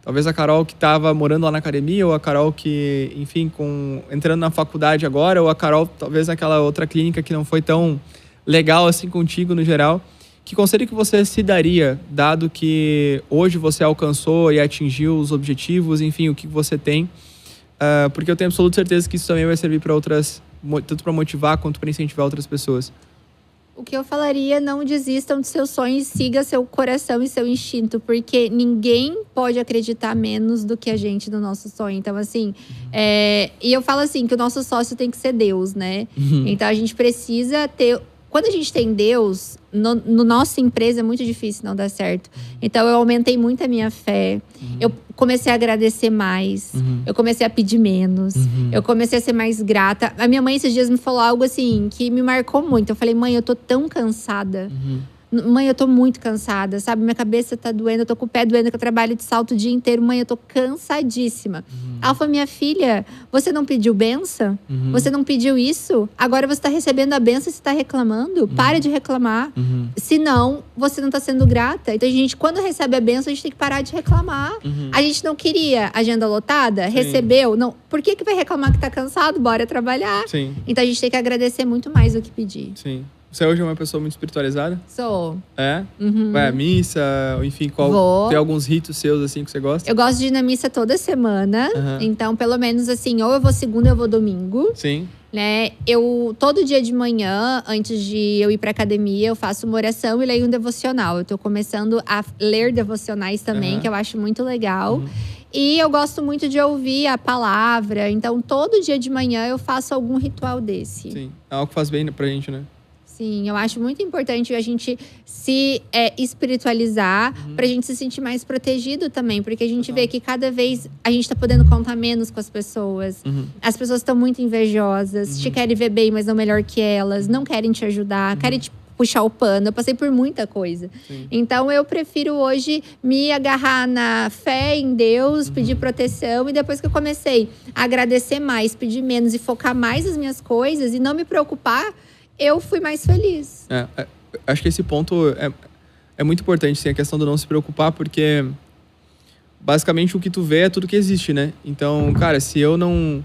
talvez a Carol que estava morando lá na academia, ou a Carol que, enfim, entrando na faculdade agora, ou a Carol talvez naquela outra clínica que não foi tão legal assim contigo no geral, que conselho que você se daria, dado que hoje você alcançou e atingiu os objetivos, enfim, o que você tem? Porque eu tenho absoluta certeza que isso também vai servir para outras… tanto para motivar quanto para incentivar outras pessoas. O que eu falaria, não desistam de seus sonhos, siga seu coração e seu instinto, porque ninguém pode acreditar menos do que a gente no nosso sonho. Então, assim, e eu falo assim, que o nosso sócio tem que ser Deus, né? Então, a gente precisa ter… Quando a gente tem Deus, no nossa empresa é muito difícil não dar certo. Então, eu aumentei muito a minha fé. Eu comecei a agradecer mais. Eu comecei a pedir menos. Eu comecei a ser mais grata. A minha mãe, esses dias, me falou algo assim, que me marcou muito. Eu falei, mãe, eu tô tão cansada. Mãe, eu tô muito cansada, sabe? Minha cabeça tá doendo, eu tô com o pé doendo, que eu trabalho de salto o dia inteiro. Mãe, eu tô cansadíssima. Ela falou, minha filha, você não pediu bênção? Você não pediu isso? Agora você tá recebendo a bênção e você tá reclamando? Para de reclamar. Senão, você não tá sendo grata. Então, a gente, quando recebe a bênção, a gente tem que parar de reclamar. A gente não queria agenda lotada? Sim. Recebeu? Não. Por que vai reclamar que tá cansado? Bora trabalhar. Sim. Então, a gente tem que agradecer muito mais do que pedir. Sim. Você hoje é uma pessoa muito espiritualizada? Sou. É? Vai à missa, enfim, Vou. Tem alguns ritos seus, assim, que você gosta? Eu gosto de ir na missa toda semana. Então, pelo menos assim, ou eu vou segunda ou eu vou domingo. Sim. né? Eu, todo dia de manhã, antes de eu ir pra academia, eu faço uma oração e leio um devocional. Eu tô começando a ler devocionais também, que eu acho muito legal. E eu gosto muito de ouvir a palavra. Então, todo dia de manhã eu faço algum ritual desse. Sim, é algo que faz bem pra gente, né? Sim, eu acho muito importante a gente se espiritualizar pra gente se sentir mais protegido também. Porque a gente vê que cada vez a gente tá podendo contar menos com as pessoas. As pessoas estão muito invejosas, te querem ver bem, mas não melhor que elas. Não querem te ajudar, querem te puxar o pano. Eu passei por muita coisa. Então, eu prefiro hoje me agarrar na fé em Deus, pedir proteção. E depois que eu comecei a agradecer mais, pedir menos e focar mais nas minhas coisas e não me preocupar, eu fui mais feliz. Acho que esse ponto é muito importante, sim, a questão do não se preocupar, porque basicamente o que tu vê é tudo que existe, né? Então, cara, se eu não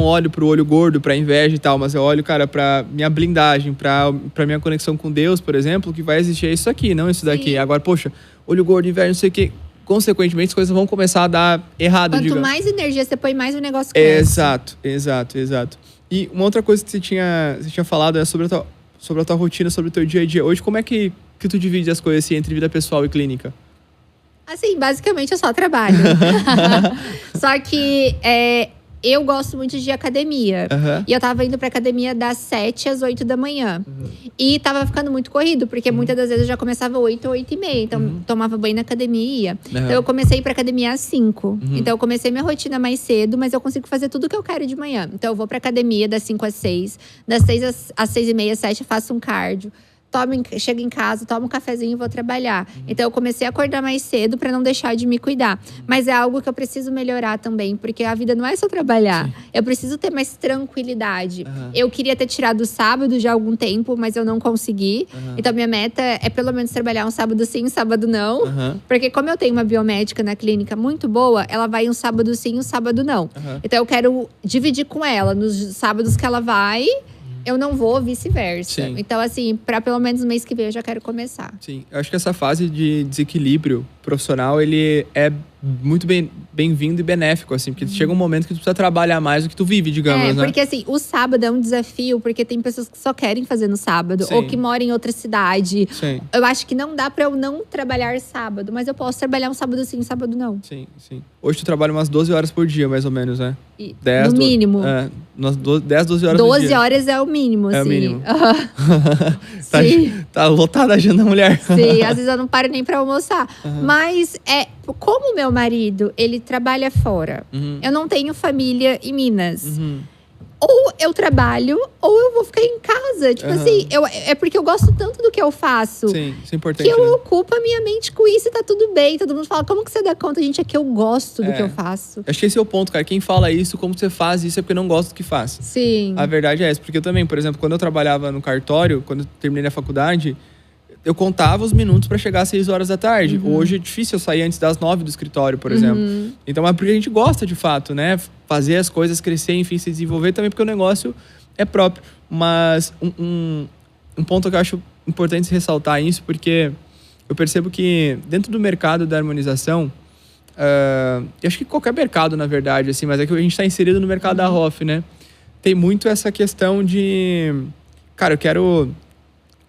olho pro olho gordo, pra inveja e tal, mas eu olho, cara, pra minha blindagem, pra minha conexão com Deus, por exemplo, o que vai existir é isso aqui, não isso daqui. Agora, poxa, olho gordo, inveja, não sei o quê. Consequentemente, as coisas vão começar a dar errado, Quanto mais energia você põe, mais o negócio cresce. Exato. E uma outra coisa que você tinha falado é sobre a tua rotina, sobre o teu dia a dia. Hoje, como é que tu divide as coisas assim, entre vida pessoal e clínica? Assim, basicamente eu só trabalho. Só que eu gosto muito de academia. E eu tava indo pra academia das 7 às 8 da manhã. E tava ficando muito corrido, porque muitas das vezes eu já começava 8 ou 8 e meia. Então, tomava banho na academia e ia. Então, eu comecei a ir pra academia às 5. Então, eu comecei minha rotina mais cedo, mas eu consigo fazer tudo o que eu quero de manhã. Então, eu vou pra academia das 5 às 6. Das 6 às 6 e meia, 7, eu faço um cardio. Chego em casa, tomo um cafezinho e vou trabalhar. Então, eu comecei a acordar mais cedo pra não deixar de me cuidar. Mas é algo que eu preciso melhorar também, porque a vida não é só trabalhar. Eu preciso ter mais tranquilidade. Eu queria ter tirado o sábado já há algum tempo, mas eu não consegui. Então, minha meta é pelo menos trabalhar um sábado sim, um sábado não. Porque como eu tenho uma biomédica na clínica muito boa, ela vai um sábado sim, um sábado não. Então, eu quero dividir com ela. Nos sábados que ela vai, eu não vou, vice-versa. Então, assim, pra pelo menos o mês que vem eu já quero começar. Sim, eu acho que essa fase de desequilíbrio profissional, ele é muito bem-vindo e benéfico, assim. Porque chega um momento que tu precisa trabalhar mais do que tu vive, digamos, né? Porque assim, o sábado é um desafio, porque tem pessoas que só querem fazer no sábado. Ou que moram em outra cidade. Eu acho que não dá pra eu não trabalhar sábado. Mas eu posso trabalhar um sábado sim, um sábado não. Sim. Hoje tu trabalha umas 12 horas por dia, mais ou menos, né? 10, no mínimo. 10, 12 horas 12 por dia. horas é o mínimo, assim. É o mínimo. Tá lotada a agenda da mulher. Sim, às vezes eu não paro nem pra almoçar. Mas como meu marido, ele trabalha fora. Eu não tenho família em Minas. Ou eu trabalho, ou eu vou ficar em casa. Tipo assim, é porque eu gosto tanto do que eu faço. Sim, isso é importante, que eu né? ocupo a minha mente com isso e tá tudo bem. Todo mundo fala, como que você dá conta? Gente, é que eu gosto do que eu faço. Acho que esse é o ponto, cara. Quem fala isso, como você faz isso, é porque não gosta do que faz. Sim. A verdade é essa. Porque eu também, por exemplo, quando eu trabalhava no cartório, quando eu terminei a faculdade, eu contava os minutos pra chegar às 6 horas da tarde. Hoje é difícil eu sair antes das 9 do escritório, por exemplo. Então é porque a gente gosta de fato, né? Fazer as coisas crescer, enfim, se desenvolver também, porque o negócio é próprio. Mas um ponto que eu acho importante ressaltar isso, porque eu percebo que dentro do mercado da harmonização, eu acho que qualquer mercado, na verdade, assim, mas é que a gente está inserido no mercado da ROF, né? Tem muito essa questão de, cara, eu quero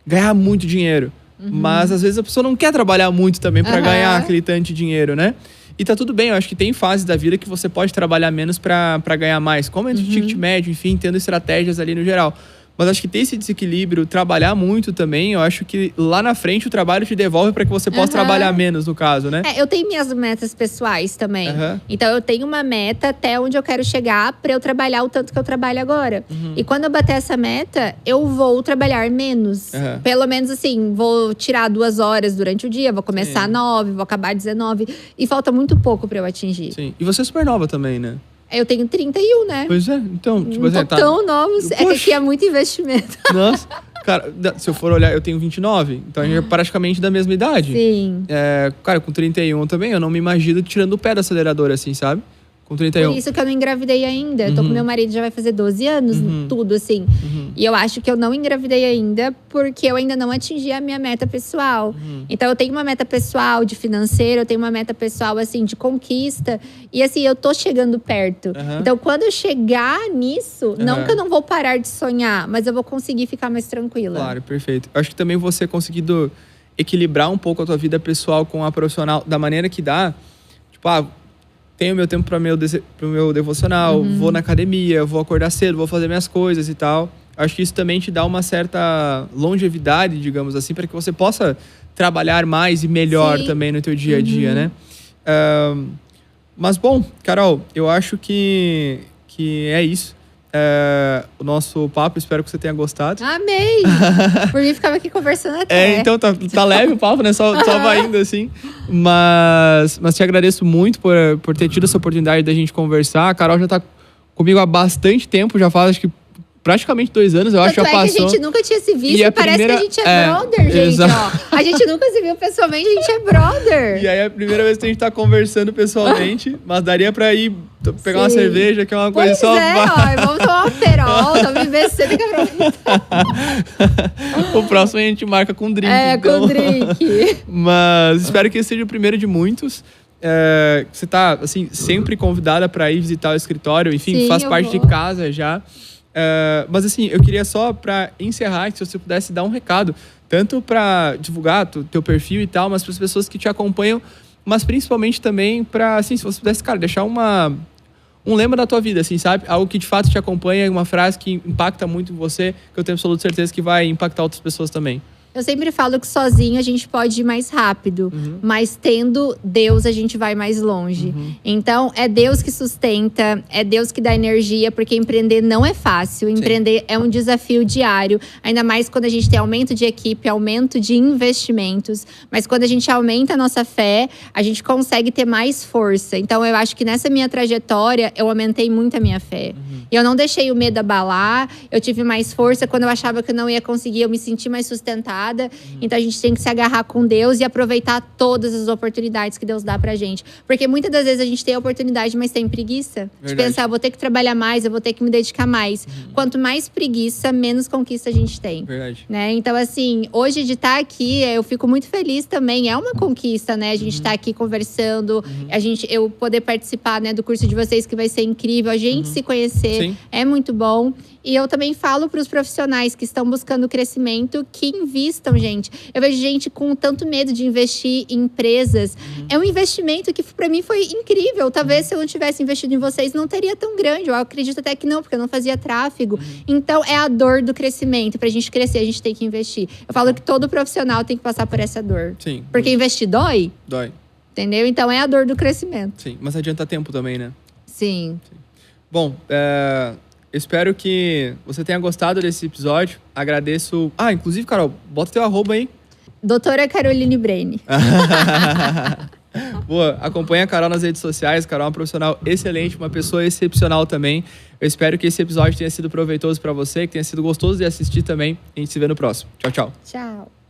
ganhar muito dinheiro. Mas às vezes a pessoa não quer trabalhar muito também para ganhar aquele tanto de dinheiro, né? E tá tudo bem, eu acho que tem fases da vida que você pode trabalhar menos para ganhar mais. Como entre ticket médio, enfim, tendo estratégias ali no geral. Mas acho que ter esse desequilíbrio, trabalhar muito também, eu acho que lá na frente o trabalho te devolve para que você possa trabalhar menos, no caso, né? Eu tenho minhas metas pessoais também. Então, eu tenho uma meta até onde eu quero chegar para eu trabalhar o tanto que eu trabalho agora. E quando eu bater essa meta, eu vou trabalhar menos. Pelo menos assim, vou tirar 2 horas durante o dia, vou começar às 9, vou acabar às 19. E falta muito pouco para eu atingir. Sim. E você é super nova também, né? Eu tenho 31, né? Pois é, então… Tipo, não tô tão novos. É que aqui é muito investimento. Nossa, cara, se eu for olhar, eu tenho 29. Então a gente é praticamente da mesma idade. Sim. Cara, com 31 também, eu não me imagino tirando o pé do acelerador, assim, sabe? Com 31. Por isso que eu não engravidei ainda. Eu tô com meu marido, já vai fazer 12 anos, tudo assim. E eu acho que eu não engravidei ainda porque eu ainda não atingi a minha meta pessoal. Então eu tenho uma meta pessoal de financeiro, eu tenho uma meta pessoal assim de conquista. E assim, eu tô chegando perto. Então quando eu chegar nisso, não que eu não vou parar de sonhar, mas eu vou conseguir ficar mais tranquila. Claro, perfeito. Eu acho que também você conseguindo equilibrar um pouco a tua vida pessoal com a profissional da maneira que dá. Tipo, tenho meu tempo para pro meu devocional, vou na academia, vou acordar cedo, vou fazer minhas coisas e tal. Acho que isso também te dá uma certa longevidade, digamos assim, para que você possa trabalhar mais e melhor também no teu dia a dia, né? Mas, bom, Carol, eu acho que é isso. O nosso papo, espero que você tenha gostado. Amei! Por mim, ficava aqui conversando até. Então tá leve o papo, né? Só vai indo assim. Mas te agradeço muito por ter tido essa oportunidade da gente conversar. A Carol já tá comigo há bastante tempo, já faz acho que praticamente 2 anos, eu acho que já passou. Que a gente nunca tinha se visto, parece que a gente é brother, gente, ó. A gente nunca se viu pessoalmente, a gente é brother. E aí é a primeira vez que a gente tá conversando pessoalmente, mas daria pra ir pegar uma cerveja, que é uma coisa só... Vamos tomar um Perol, também BC, tem que aproveitar. O próximo a gente marca com drink. Então. Com drink. Mas espero que esse seja o primeiro de muitos. Você tá, assim, sempre convidada pra ir visitar o escritório, enfim, Sim, faz parte de casa já. Mas assim, eu queria só para encerrar, que se você pudesse dar um recado, tanto para divulgar teu perfil e tal, mas para as pessoas que te acompanham, mas principalmente também para, assim, se você pudesse, cara, deixar um lema da tua vida, assim, sabe? Algo que de fato te acompanha, uma frase que impacta muito em você, que eu tenho absoluta certeza que vai impactar outras pessoas também. Eu sempre falo que sozinho a gente pode ir mais rápido, mas tendo Deus a gente vai mais longe. Então, é Deus que sustenta, é Deus que dá energia, porque empreender não é fácil. Empreender é um desafio diário, ainda mais quando a gente tem aumento de equipe, aumento de investimentos. Mas quando a gente aumenta a nossa fé, a gente consegue ter mais força. Então, eu acho que nessa minha trajetória, eu aumentei muito a minha fé. E eu não deixei o medo abalar, eu tive mais força. Quando eu achava que eu não ia conseguir, eu me senti mais sustentada. Então a gente tem que se agarrar com Deus e aproveitar todas as oportunidades que Deus dá pra gente. Porque muitas das vezes a gente tem a oportunidade, mas tem preguiça. De pensar, eu vou ter que trabalhar mais, eu vou ter que me dedicar mais. Quanto mais preguiça, menos conquista a gente tem. Né? Então assim, hoje de estar aqui, eu fico muito feliz também. É uma conquista, né? A gente tá aqui conversando, eu poder participar, né, do curso de vocês, que vai ser incrível. A gente se conhecer é muito bom. E eu também falo para os profissionais que estão buscando crescimento que invistam, gente. Eu vejo gente com tanto medo de investir em empresas. É um investimento que para mim foi incrível. Talvez se eu não tivesse investido em vocês, não teria tão grande. Eu acredito até que não, porque eu não fazia tráfego. Então, é a dor do crescimento. Para a gente crescer, a gente tem que investir. Eu falo que todo profissional tem que passar por essa dor. Sim. Porque investir dói. Dói. Entendeu? Então, é a dor do crescimento. Sim, mas adianta tempo também, né? Sim. Bom, espero que você tenha gostado desse episódio. Agradeço... inclusive, Carol, bota teu arroba aí. Doutora Caroline Braine. Boa, acompanha a Carol nas redes sociais. Carol é uma profissional excelente, uma pessoa excepcional também. Eu espero que esse episódio tenha sido proveitoso para você, que tenha sido gostoso de assistir também. A gente se vê no próximo. Tchau, tchau. Tchau.